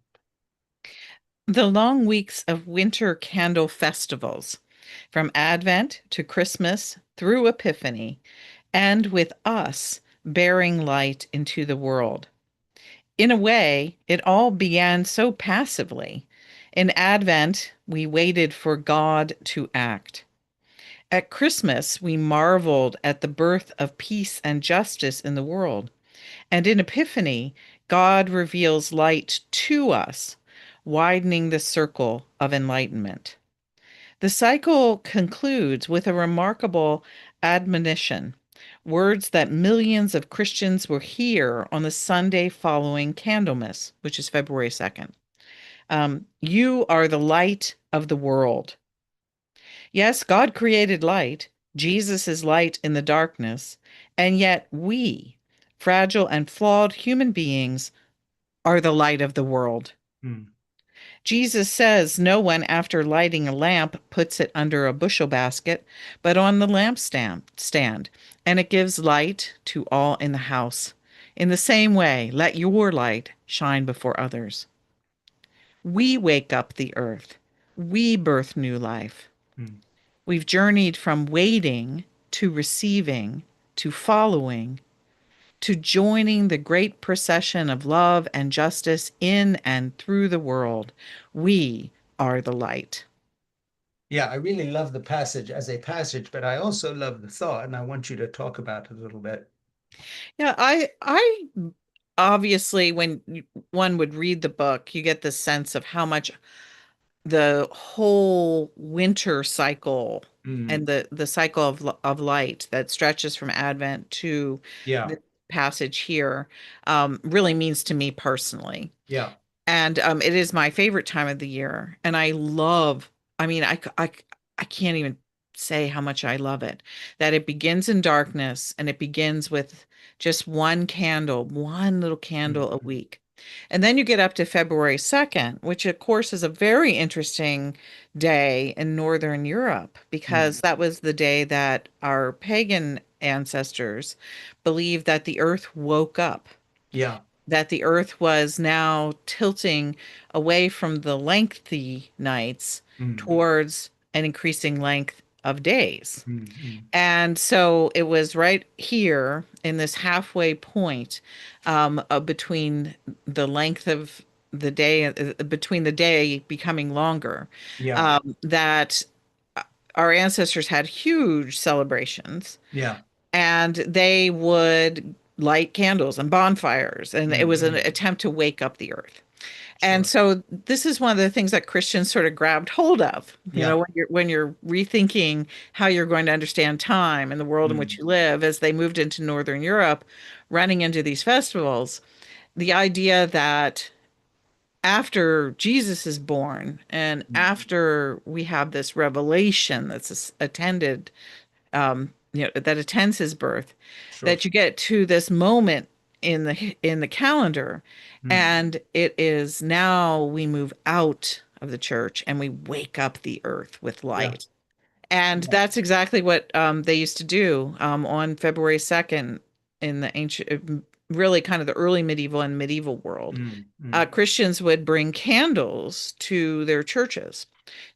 The long weeks of winter candle festivals, from Advent to Christmas through Epiphany, and with us bearing light into the world. In a way, it all began so passively. In Advent, we waited for God to act. At Christmas, we marveled at the birth of peace and justice in the world. And in Epiphany, God reveals light to us, widening the circle of enlightenment. The cycle concludes with a remarkable admonition, words that millions of Christians will hear on the Sunday following Candlemas, which is February 2nd. You are the light of the world. Yes, God created light. Jesus is light in the darkness. And yet we, Fragile and flawed human beings are the light of the world. mm, Jesus says no one, after lighting a lamp, puts it under a bushel basket, but on the stand, and it gives light to all in the house. In the same way, let your light shine before others. We wake up the earth. We birth new life. mm. We've journeyed from waiting to receiving to following to joining the great procession of love and justice in and through the world. We are the light. Yeah, I really love the passage as a passage, but I also love the thought, and I want you to talk about it a little bit. Yeah, I obviously one would read the book, you get the sense of how much the whole winter cycle Mm, and the cycle of light that stretches from Advent to yeah, the passage here really means to me personally. yeah. And it is my favorite time of the year. And I mean, I can't even say how much I love it. That it begins in darkness and it begins with just one candle, one little candle a Mm, week. And then you get up to February 2nd, which of course is a very interesting day in Northern Europe mm, because that was the day that our pagan ancestors believed that the earth woke up, yeah. that the earth was now tilting away from the lengthy nights Mm, towards an increasing length of days. mm, mm, And so it was right here in this halfway point between the length of the day, between the day becoming longer, yeah, that our ancestors had huge celebrations yeah. and they would light candles and bonfires, and it Mm, was an mm, attempt to wake up the earth. And sure. so this is one of the things that Christians sort of grabbed hold of, Yeah. when you're rethinking how you're going to understand time and the world in which Mm, you live as they moved into Northern Europe, running into these festivals, the idea that after Jesus is born and mm, after we have this revelation that's attended that attends his birth, sure. that you get to this moment in the calendar, Mm, and it is now we move out of the church and we wake up the earth with yeah. light. And Yeah. that's exactly what they used to do on February 2nd in the ancient, really kind of the early medieval and medieval world. Mm, mm, Christians would bring candles to their churches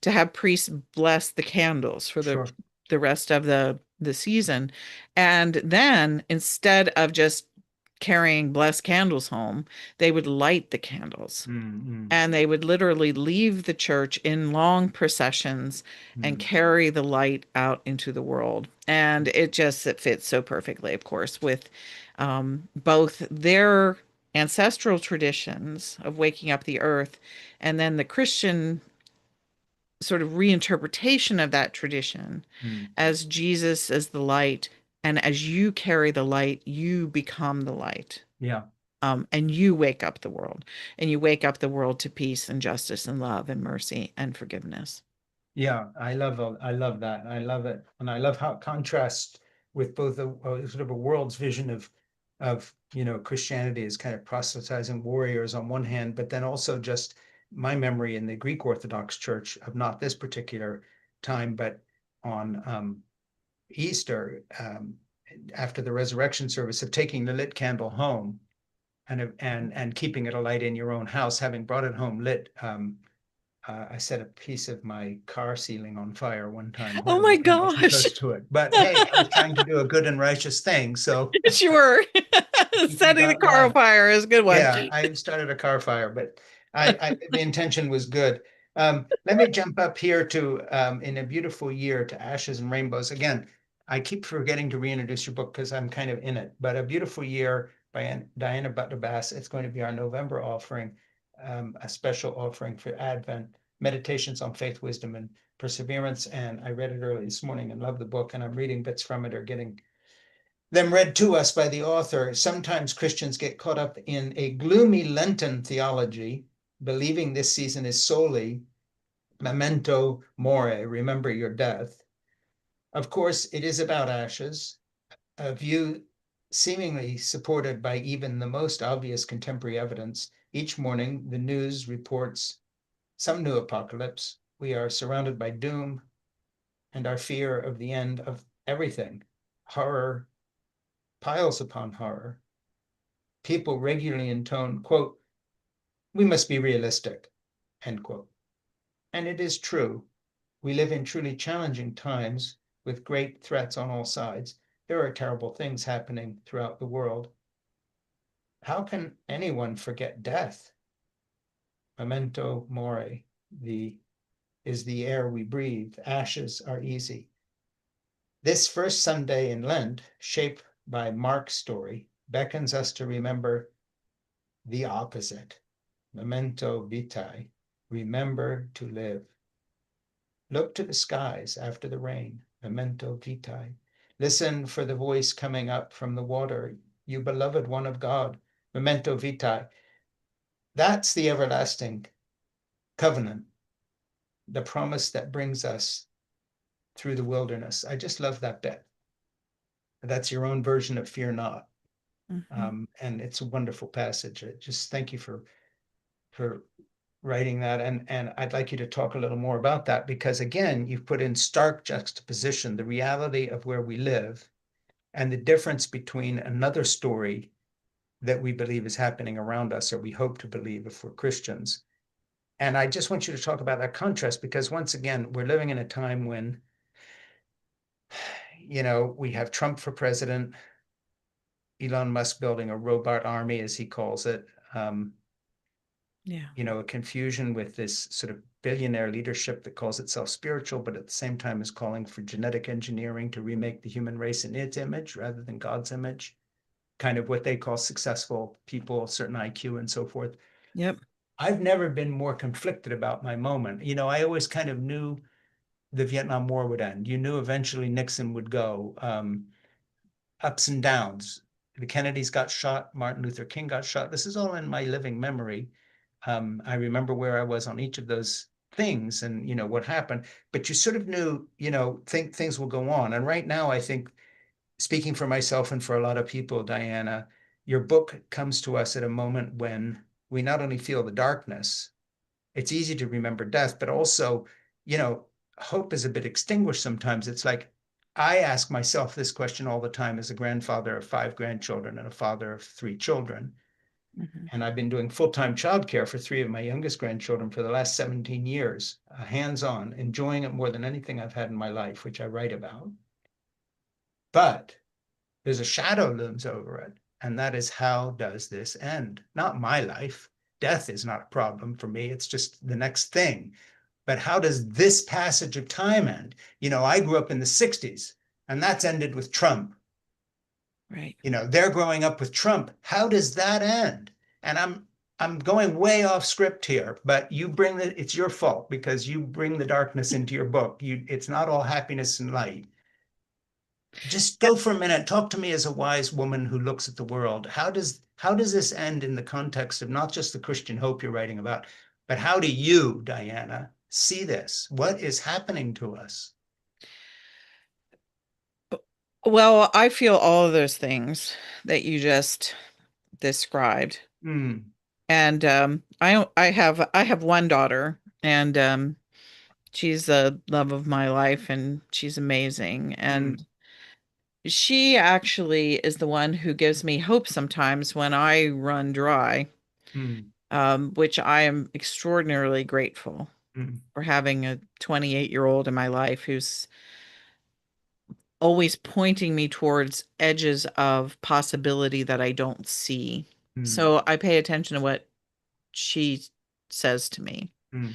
to have priests bless the candles for sure. the rest of the season. And then instead of just carrying blessed candles home, they would light the candles. Mm, mm, And they would literally leave the church in long processions and mm, carry the light out into the world. And it fits so perfectly, of course, with both their ancestral traditions of waking up the earth and then the Christian sort of reinterpretation of that tradition mm. as Jesus as the light. And as you carry the light, you become the light. Yeah. And you wake up the world, and you wake up the world to peace and justice and love and mercy and forgiveness. Yeah, I love that. I love it. And I love how it contrasts with both sort of a world's vision of, Christianity as kind of proselytizing warriors on one hand, but then also just my memory in the Greek Orthodox Church of not this particular time, but on Easter, after the resurrection service, of taking the lit candle home and keeping it alight in your own house, having brought it home lit. I set a piece of my car ceiling on fire one time Oh when my I wasn't gosh. supposed to it. But hey, I was trying to do a good and righteous thing, so Sure. people Setting the got car on mad. fire is a good one. Yeah, I started a car fire, but the intention was good. Let me jump up here to in a beautiful year to Ashes and Rainbows. Again, I keep forgetting to reintroduce your book because I'm kind of in it. But A Beautiful Year by Diana Butler Bass. It's going to be our November offering, a special offering for Advent, meditations on faith, wisdom, and perseverance. And I read it early this morning and love the book, and I'm reading bits from it or getting them read to us by the author. Sometimes Christians get caught up in a gloomy Lenten theology, believing this season is solely memento mori, remember your death. Of course, it is about ashes, a view seemingly supported by even the most obvious contemporary evidence. Each morning, the news reports some new apocalypse. We are surrounded by doom and our fear of the end of everything. Horror piles upon horror. People regularly intone, quote, we must be realistic, end quote. And it is true. We live in truly challenging times with great threats on all sides. There are terrible things happening throughout the world. How can anyone forget death? Memento mori, the is the air we breathe. Ashes are easy. This first Sunday in Lent, shaped by Mark's story, beckons us to remember the opposite. Memento vitae, remember to live. Look to the skies after the rain. Memento vitae. Listen for the voice coming up from the water. You beloved one of God. Memento vitae. That's the everlasting covenant, the promise that brings us through the wilderness. I just love that bit. That's your own version of fear not. Mhm. And it's a wonderful passage. Just thank you for writing that. And I'd like you to talk a little more about that because again, you've put in stark juxtaposition the reality of where we live and the difference between another story that we believe is happening around us, or we hope to believe if we're Christians. And I just want you to talk about that contrast because once again, we're living in a time when, we have Trump for president, Elon Musk building a robot army, as he calls it. Um, Yeah. a confusion with this sort of billionaire leadership that calls itself spiritual, but at the same time is calling for genetic engineering to remake the human race in its image rather than God's image, kind of what they call successful people, certain IQ and so forth. Yep. I've never been more conflicted about my moment. I always kind of knew the Vietnam War would end. You knew eventually Nixon would go. Ups and downs. The Kennedys got shot. Martin Luther King got shot. This is all in my living memory. I remember where I was on each of those things and what happened. But you sort of knew, think things will go on. And right now, I think, speaking for myself and for a lot of people, Diana, your book comes to us at a moment when we not only feel the darkness, it's easy to remember death, but also, you know, hope is a bit extinguished sometimes. It's like I ask myself this question all the time as a grandfather of 5 grandchildren and a father of 3 children. Mhm. And I've been doing full-time childcare for 3 of my youngest grandchildren for the last 17 years, hands-on, enjoying it more than anything I've had in my life, which I write about. But there's a shadow looms over it. And that is, how does this end? Not my life. Death is not a problem for me. It's just the next thing. But how does this passage of time end? I grew up in the 60s, and that's ended with Trump. Right. They're growing up with Trump. How does that end? And I'm going way off script here, but it's your fault because you bring the darkness into your book. It's not all happiness and light. Just go for a minute. Talk to me as a wise woman who looks at the world. How does this end in the context of not just the Christian hope you're writing about, but how do you, Diana, see this? What is happening to us? Well, I feel all of those things that you just described. Mm, And I have one daughter, and she's the love of my life, and she's amazing. And mm, she actually is the one who gives me hope sometimes when I run dry, mm, which I am extraordinarily grateful mm, for having a 28-year-old in my life who's always pointing me towards edges of possibility that I don't see. mm, So I pay attention to what she says to me. mm.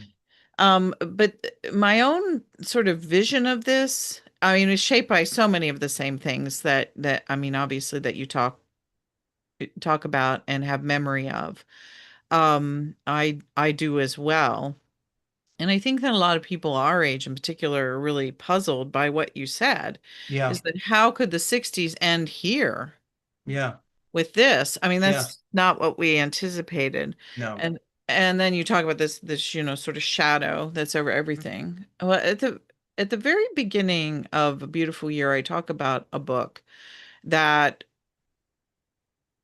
But my own sort of vision of this, I mean, is shaped by so many of the same things that I mean, obviously that you talk about and have memory of. I do as well. And I think that a lot of people our age in particular are really puzzled by what you said, Yeah, is that how could the 60s end here yeah, with this? I mean, yeah. that's not what we anticipated. No. And then you talk about this, sort of shadow that's over everything. Well, at the very beginning of A Beautiful Year, I talk about a book that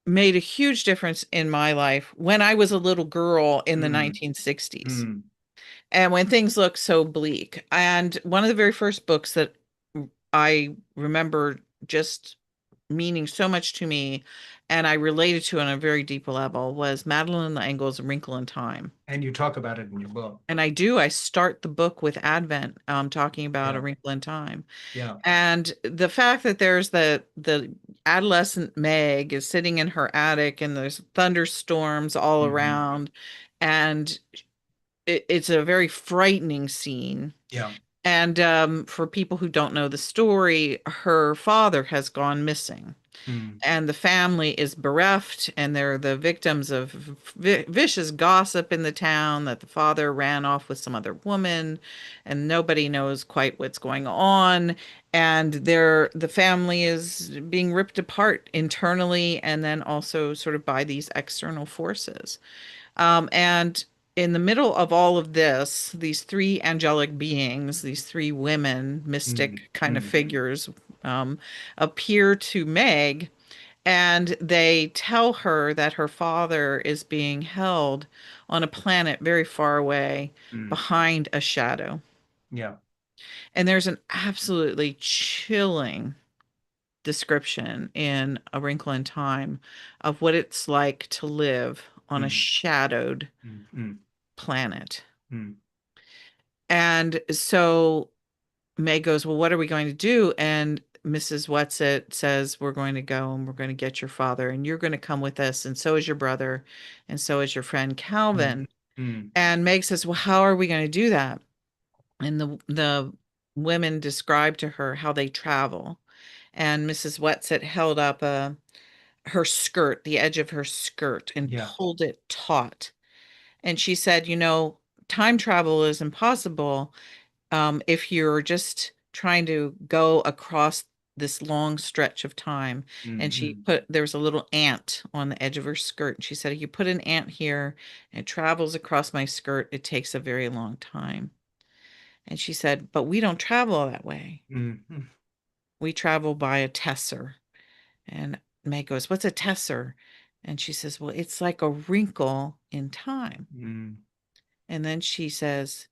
made a huge difference in my life when I was a little girl in the Mm, 1960s mm, and when things looked so bleak. And one of the very first books that I remember just meaning so much to me and I related to on a very deep level was Madeline L'Engle's A Wrinkle in Time. and you talk about it in your book. And I do. I start the book with Advent, talking about A Yeah, Wrinkle in Time. yeah. And the fact that there's the adolescent Meg is sitting in her attic and there's thunderstorms all Hmm. around, and it's a very frightening scene. Yeah. And for people who don't know the story, her father has gone missing Mm, and the family is bereft and they're the victims of vicious gossip in the town that the father ran off with some other woman and nobody knows quite what's going on, and the family is being ripped apart internally and then also sort of by these external forces, and in the middle of all of this, these three angelic beings, these three women, mm, mystic kind of mm. figures, um, appear to Meg and they tell her that her father is being held on a planet very far away Mm. behind a shadow. Yeah. And there's an absolutely chilling description in A Wrinkle in Time of what it's like to live on a Mm, shadowed mm, mm, planet. mm, And so May goes, well, what are we going to do? And Mrs. Whatsit says, we're going to go and we're going to get your father and you're going to come with us. And so is your brother. And so is your friend mm, Calvin. mm. And Meg says, well, how are we going to do that? And the women describe to her how they travel. And Mrs. Whatsit held up her skirt, the edge of her skirt, and Yeah. pulled it taut. And she said, time travel is impossible if you're just trying to go across this long stretch of time. And Mm, she mm, put, there was a little ant on the edge of her skirt. And she said, if you put an ant here and it travels across my skirt, it takes a very long time. And she said, but we don't travel that way. mm, mm, We travel by a tesser. And Meg goes, what's a tesser? And she says, well, it's like a wrinkle in time. mm, And then she says,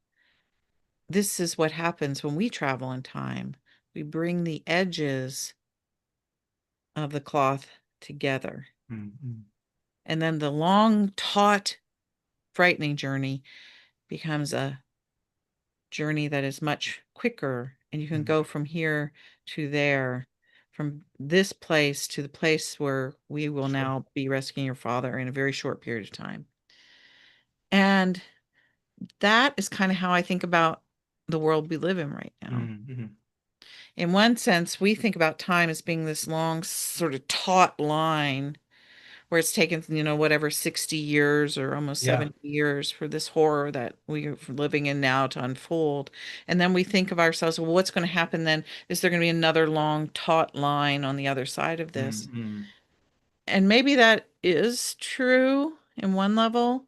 this is what happens when we travel in time. We bring the edges of the cloth together. mm, mm. And then the long, taut, frightening journey becomes a journey that is much quicker. And you can Mm. go from here to there, from this place to the place where we will Sure. now be rescuing your father in a very short period of time. And that is kind of how I think about the world we live in right now. Mm, mm. In one sense, we think about time as being this long, sort of taut line where it's taken, whatever, 60 years or almost Yeah. 70 years for this horror that we're living in now to unfold. And then we think of ourselves, well, what's going to happen then? Is there going to be another long, taut line on the other side of Mm, this? mm. And maybe that is true in one level,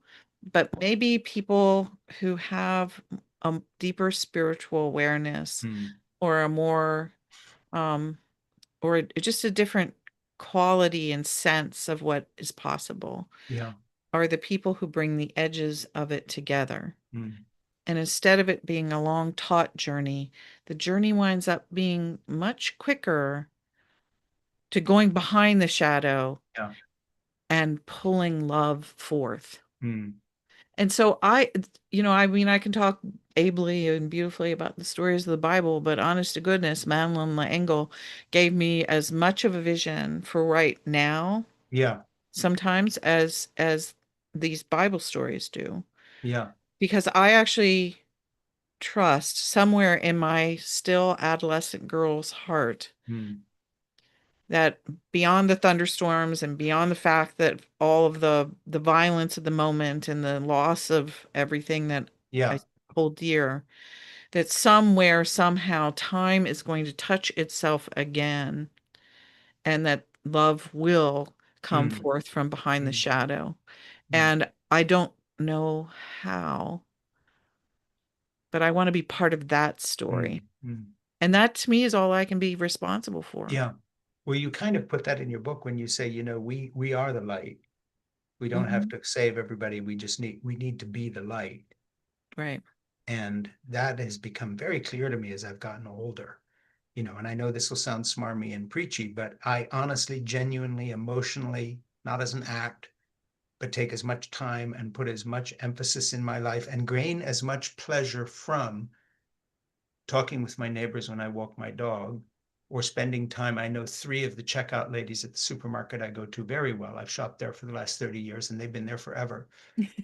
but maybe people who have a deeper spiritual awareness Mm. or a more um, just a different quality and sense of what is possible Yeah. are the people who bring the edges of it together. Mm. And instead of it being a long, taut journey, the journey winds up being much quicker to going behind the shadow Yeah. and pulling love forth. Mm. And so I mean, I can talk ably and beautifully about the stories of the Bible, but honest to goodness, Madeline L'Engle gave me as much of a vision for right now Yeah. sometimes as these Bible stories do. Yeah. Because I actually trust somewhere in my still adolescent girl's heart Mm. that beyond the thunderstorms and beyond the fact that all of the violence of the moment and the loss of everything that I Yeah. hold dear, that somewhere somehow time is going to touch itself again and that love will come Mm. forth from behind the Mm. shadow. Mm. And I don't know how, but I want to be part of that story. Mm. Mm. And that to me is all I can be responsible for. Yeah. Well, you kind of put that in your book when you say, we are the light. We don't have Hmm. to save everybody. We need to be the light. Right. And that has become very clear to me as I've gotten older. And I know this will sound smarmy and preachy, but I honestly, genuinely, emotionally, not as an act, but take as much time and put as much emphasis in my life and gain as much pleasure from talking with my neighbors when I walk my dog or spending time. I know three of the checkout ladies at the supermarket I go to very well. I've shopped there for the last 30 years and they've been there forever.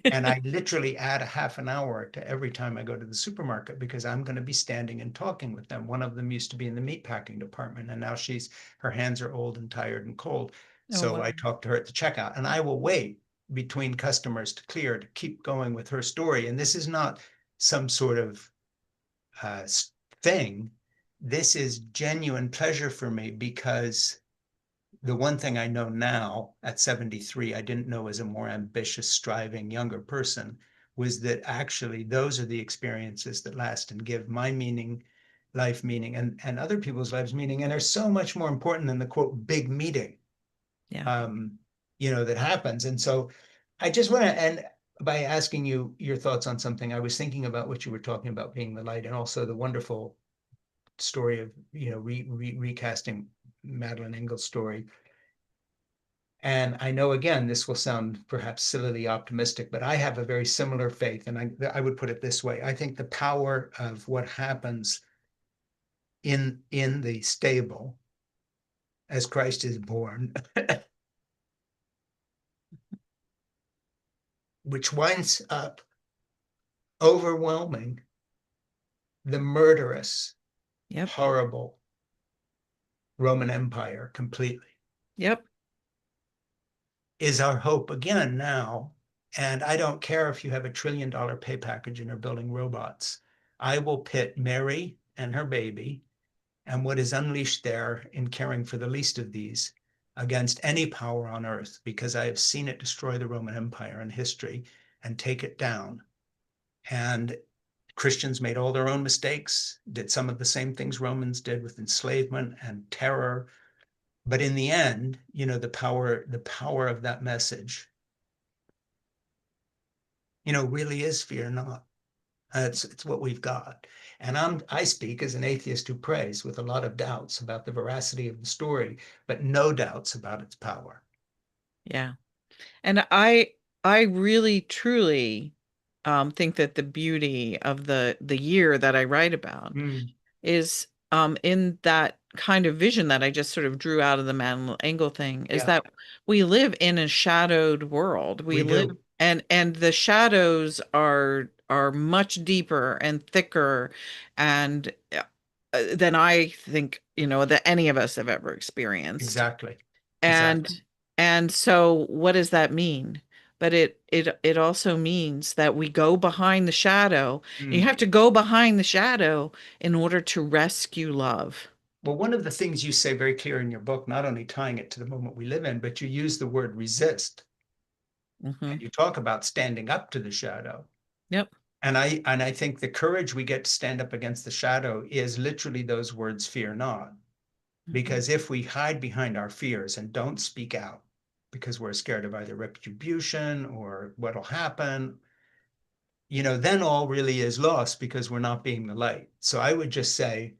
And I literally add a half an hour to every time I go to the supermarket because I'm going to be standing and talking with them. One of them used to be in the meatpacking department, and now her hands are old and tired and cold. Oh, So wow. I talk to her at the checkout, and I will wait between customers to clear to keep going with her story. And this is not some sort of uh, thing. This is genuine pleasure for me because the one thing I know now at 73, I didn't know as a more ambitious, striving younger person, was that actually those are the experiences that last and give my life meaning, and other people's lives meaning. And they're so much more important than the quote, big meeting, Yeah. um, that happens. And so I just want to end by asking you your thoughts on something. I was thinking about what you were talking about being the light and also the wonderful story of, recasting Madeline Engel's story. And I know, again, this will sound perhaps sillily optimistic, but I have a very similar faith. And I would put it this way. I think the power of what happens in the stable as Christ is born, which winds up overwhelming the murderous, Yep. horrible Roman Empire completely, Yep. is our hope again now. And I don't care if you have $1 trillion pay package and are building robots. I will pit Mary and her baby and what is unleashed there in caring for the least of these against any power on earth, because I have seen it destroy the Roman Empire in history and take it down. And Christians made all their own mistakes, did some of the same things Romans did with enslavement and terror. But in the end, the power of that message, really is fear not. It's what we've got. And I speak as an atheist who prays with a lot of doubts about the veracity of the story, but no doubts about its power. Yeah. And I really truly think that the beauty of the year that I write about Mm, is in that kind of vision that I just sort of drew out of the Madeline Angle thing, is yeah, that we live in a shadowed world. We we live, do. and the shadows are much deeper and thicker and than I think, that any of us have ever experienced. Exactly. And Exactly. so what does that mean? But it also means that we go behind the shadow. You Mm. have to go behind the shadow in order to rescue love. Well, one of the things you say very clear in your book, not only tying it to the moment we live in, but you use the word resist Hmm. and you talk about standing up to the shadow. Yep. And I think the courage we get to stand up against the shadow is literally those words, fear not. Hmm. Because if we hide behind our fears and don't speak out because we're scared of either retribution or what'll happen, then all really is lost because we're not being the light. So I would just say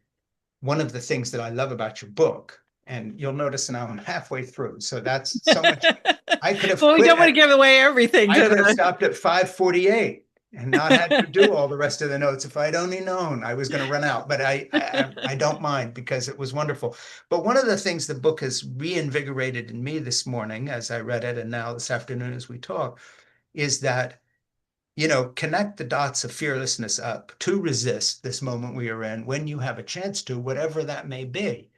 one of the things that I love about your book, and you'll notice now I'm halfway through. So that's so much. I could have Well, we quit don't want to at give away everything I to could have the. stopped at 5:48 and not had to do all the rest of the notes if I'd only known I was going to run out. But I don't mind because it was wonderful. But one of the things the book has reinvigorated in me this morning as I read it, and now this afternoon as we talk, is that connect the dots of fearlessness up to resist this moment we are in when you have a chance to, whatever that may be.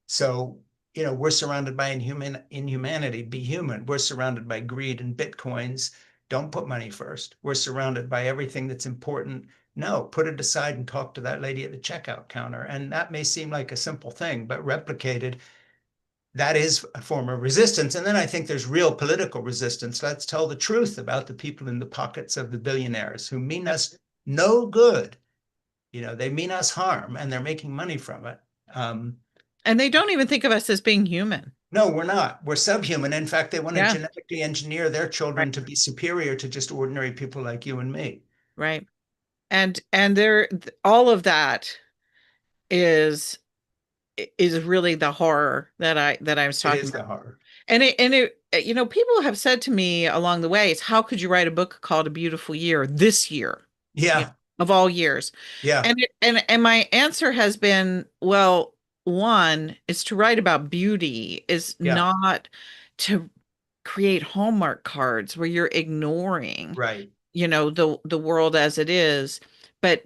So, we're surrounded by inhumanity. Be human. We're surrounded by greed and bitcoins. Don't put money first. We're surrounded by everything that's important. No, put it aside and talk to that lady at the checkout counter. And that may seem like a simple thing, but replicated, that is a form of resistance. And then I think there's real political resistance. Let's tell the truth about the people in the pockets of the billionaires who mean Yep. us no good. They mean us harm and they're making money from it. And they don't even think of us as being human. No, we're not. We're subhuman. In fact, they want to Yeah. genetically engineer their Right. children to be superior to just ordinary people like you and me. Right. And there all of that is is really the horror that I was It talking is about. the horror. And it people have said to me along the way, it's how could you write a book called A Beautiful Year this year, you know, Yeah, of all years? yeah, And my answer has been, well, one is to write about beauty is yeah, not to create Hallmark cards where you're ignoring, right. the world as it is. But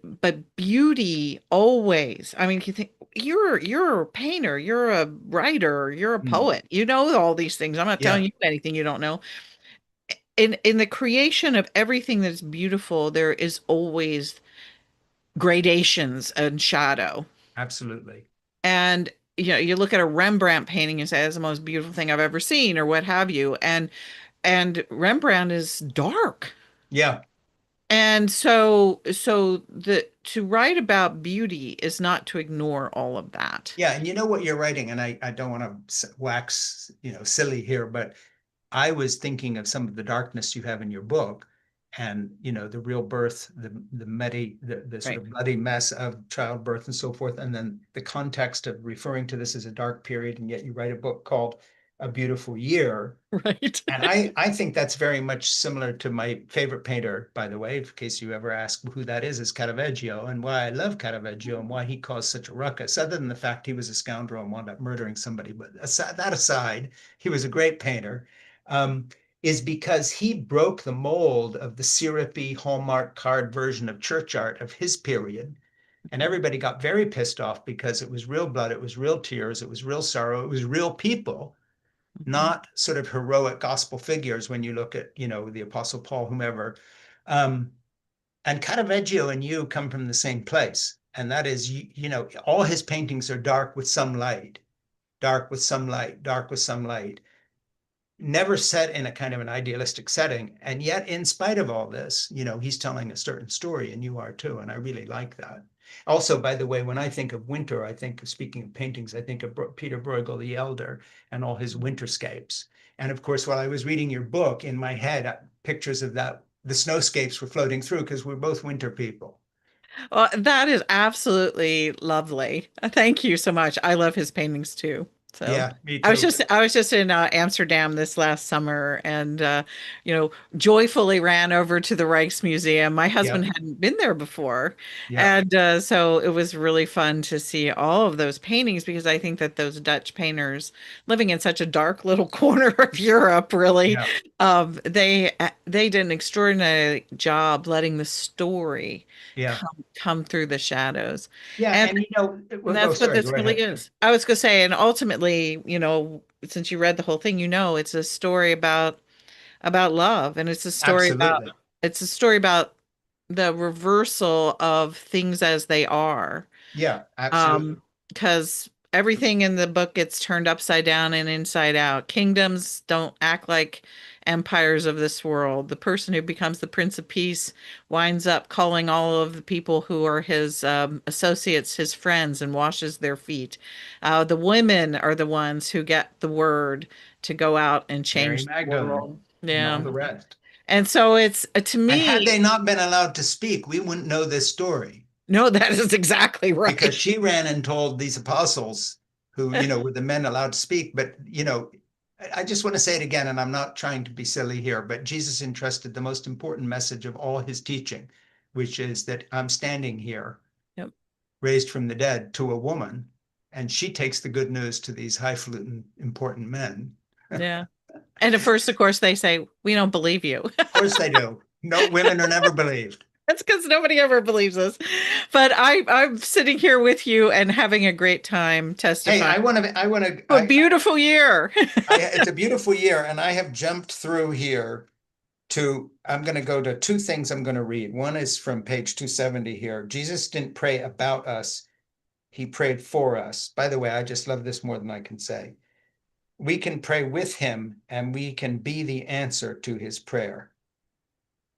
beauty always, I mean, you think you're a painter, you're a writer, you're a Mm. poet, you know all these things. I'm not telling Yeah, you anything you don't know. In the creation of everything that's beautiful, there is always gradations and shadow. absolutely. And you look at a Rembrandt painting and say that's the most beautiful thing I've ever seen, or what have you. And Rembrandt is dark. Yeah, And so the to write about beauty is not to ignore all of that. yeah. And you know what you're writing, and I don't want to wax, silly here, but I was thinking of some of the darkness you have in your book, and the real birth, the sort Right. of bloody mess of childbirth and so forth, and then the context of referring to this as a dark period, and yet you write a book called A Beautiful Year. Right. And I think that's very much similar to my favorite painter, by the way, in case you ever ask who that is Caravaggio, and why I love Caravaggio and why he caused such a ruckus, other than the fact he was a scoundrel and wound up murdering somebody. But that aside, he was a great painter. Um, is because he broke the mold of the syrupy Hallmark card version of church art of his period. And everybody got very pissed off because it was real blood, it was real tears, it was real sorrow, it was real people, Mhm. not sort of heroic gospel figures when you look at, the Apostle Paul, whomever. Um, and Caravaggio and you come from the same place. And that is, all his paintings are dark with some light, dark with some light, dark with some light, never set in a kind of an idealistic setting. And yet, in spite of all this, he's telling a certain story, and you are too. And I really like that. Also, by the way, when I think of winter, I think of, speaking of paintings, I think of Peter Bruegel the Elder and all his winterscapes. And of course, while I was reading your book, in my head, pictures of that, the snowscapes were floating through because we're both winter people. Well, that is absolutely lovely. Thank you so much. I love his paintings too. So Yeah, me I was too. just I was just in Amsterdam this last summer, and joyfully ran over to the Rijksmuseum. My husband Yep, hadn't been there before, yep, and so it was really fun to see all of those paintings, because I think that those Dutch painters, living in such a dark little corner of Europe, really, yeah, they did an extraordinary job letting the story yeah, come through the shadows. yeah. And And and oh, that's what sorry, this go really ahead. is. I was gonna say, and ultimately, since you read the whole thing, it's a story about love, and Absolutely. it's a story about the reversal of things as they are. Yeah, absolutely. Um, because everything in the book gets turned upside down and inside out. Kingdoms don't act like empires of this world. The person who becomes the Prince of Peace winds up calling all of the people who are his associates his friends and washes their feet. The women are the ones who get the word to go out and Mary change the Magdalene world. and all Yeah. the rest. And so it's to And had me, they not been allowed to speak, we wouldn't know this story no, that is exactly because right. she ran and told these apostles who, were the men allowed to speak. But, I just want to say it again, and I'm not trying to be silly here, but Jesus entrusted the most important message of all his teaching, which is that I'm standing here, Yep. raised from the dead, to a woman, and she takes the good news to these highfalutin, important men. Yeah. And at first, of course, they say, we don't believe you. Of course they do. No, women are never believed. That's because nobody ever believes us. But I'm sitting here with you and having a great time Hey, testifying I want to, to a beautiful year. it's a beautiful year, and I have jumped through here I'm going to go to two things I'm going to read. One is from page 270 here. Jesus didn't pray about us, he prayed for us. By the way, I just love this more than I can say. We can pray with him, and we can be the answer to his prayer.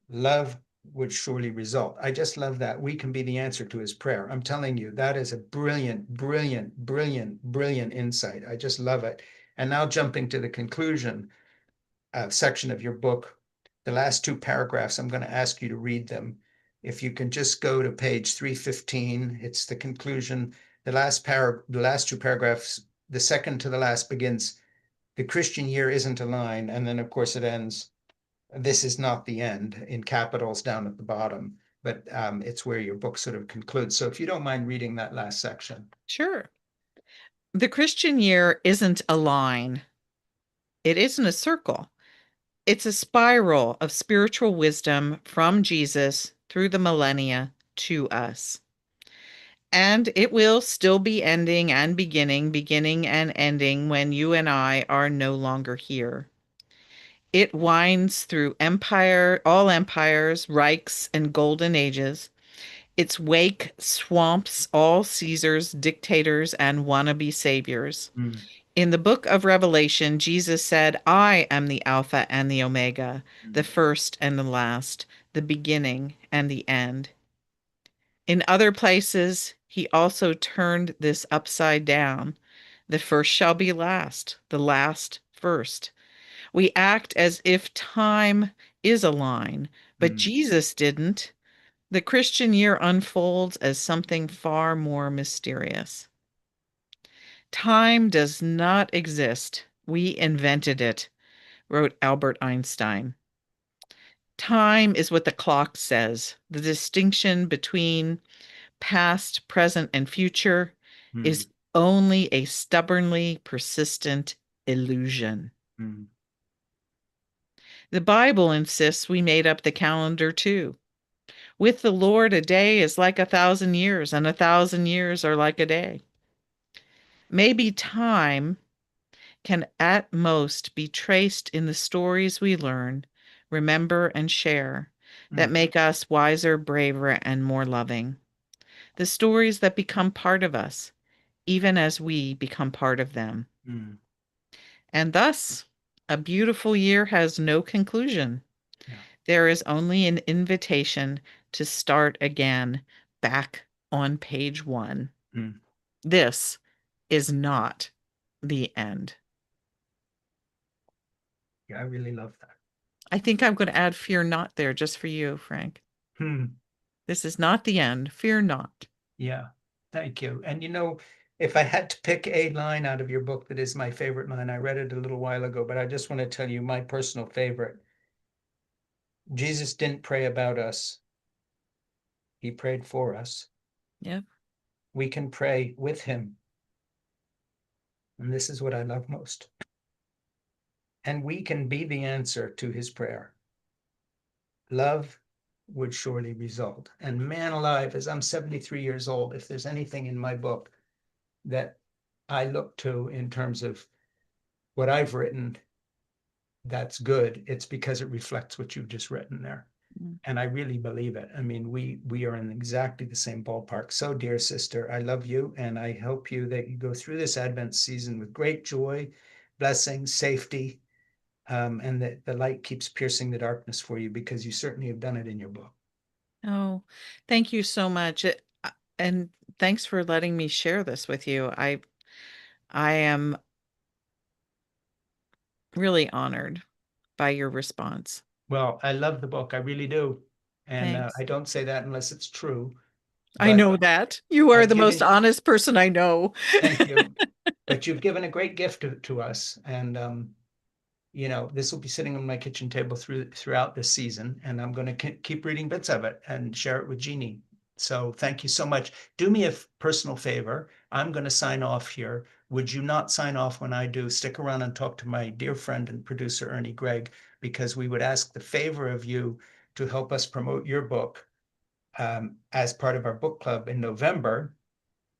Love would surely result. I just love that. We can be the answer to his prayer. I'm telling you, that is a brilliant, brilliant, brilliant, brilliant insight. I just love it. And now jumping to the conclusion section of your book, the last two paragraphs, I'm going to ask you to read them. If you can just go to page 315, it's the conclusion. The last two paragraphs, the second to the last begins, the Christian year isn't a line. And then, of course, it ends, this is not the end, in capitals down at the bottom, but it's where your book sort of concludes. So if you don't mind reading that last section. Sure. The Christian year isn't a line, it isn't a circle. It's a spiral of spiritual wisdom from Jesus through the millennia to us. And it will still be ending and beginning, beginning and ending when you and I are no longer here. It winds through empire, all empires, reichs, and golden ages. Its wake swamps all Caesars, dictators, and wannabe saviors. Mm, In the book of Revelation, Jesus said, I am the Alpha and the Omega, the mm, first and the last, the beginning and the end. In other places, he also turned this upside down. The first shall be last, the last first. We act as if time is a line, but mm, Jesus didn't. The Christian year unfolds as something far more mysterious. Time does not exist. We invented it, wrote Albert Einstein. Time is what the clock says. The distinction between past, present, and future mm, is only a stubbornly persistent illusion. mm, The Bible insists we made up the calendar too. With the Lord, a day is like 1,000 years, and 1,000 years are like a day. Maybe time can at most be traced in the stories we learn, remember, and share that mm, make us wiser, braver, and more loving. The stories that become part of us, even as we become part of them. mm. And thus, a beautiful year has no conclusion. Yeah. There is only an invitation to start again back on page one. Mm. This is not the end. Yeah, I really love that. I think I'm going to add fear not there just for you, Frank. Hmm. This is not the end. Fear not. Yeah, thank you. And if I had to pick a line out of your book that is my favorite line, I read it a little while ago, but I just want to tell you my personal favorite. Jesus didn't pray about us, he prayed for us. Yep. We can pray with him. And this is what I love most. And we can be the answer to his prayer. Love would surely result. And man alive, as I'm 73 years old, if there's anything in my book that I look to in terms of what I've written that's good, it's because it reflects what you've just written there. Mm. And I really believe it. I mean, we are in exactly the same ballpark. So, dear sister, I love you, and I hope that you go through this Advent season with great joy, blessing, safety, and that the light keeps piercing the darkness for you, because you certainly have done it in your book. Oh, thank you so much. And thanks for letting me share this with you. I am really honored by your response. Well, I love the book. I really do. And Thanks. I don't say that unless it's true. I But know that. You are I've the most given, honest person I know. thank you. But you've given a great gift to us. And this will be sitting on my kitchen table throughout this season, and I'm going to keep reading bits of it and share it with Jeannie. So thank you so much. Do me a personal favor. I'm going to sign off here. Would you not sign off when I do? Stick around and talk to my dear friend and producer, Ernie Gregg, because we would ask the favor of you to help us promote your book as part of our book club in November.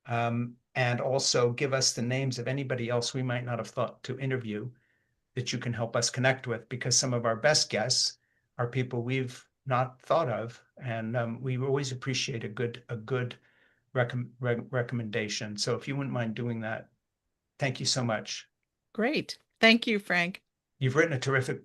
And also give us the names of anybody else we might not have thought to interview that you can help us connect with, because some of our best guests are people we've not thought of, and we always appreciate a good recommendation. So if you wouldn't mind doing that, thank you so much. Great. Thank you, Frank. You've written a terrific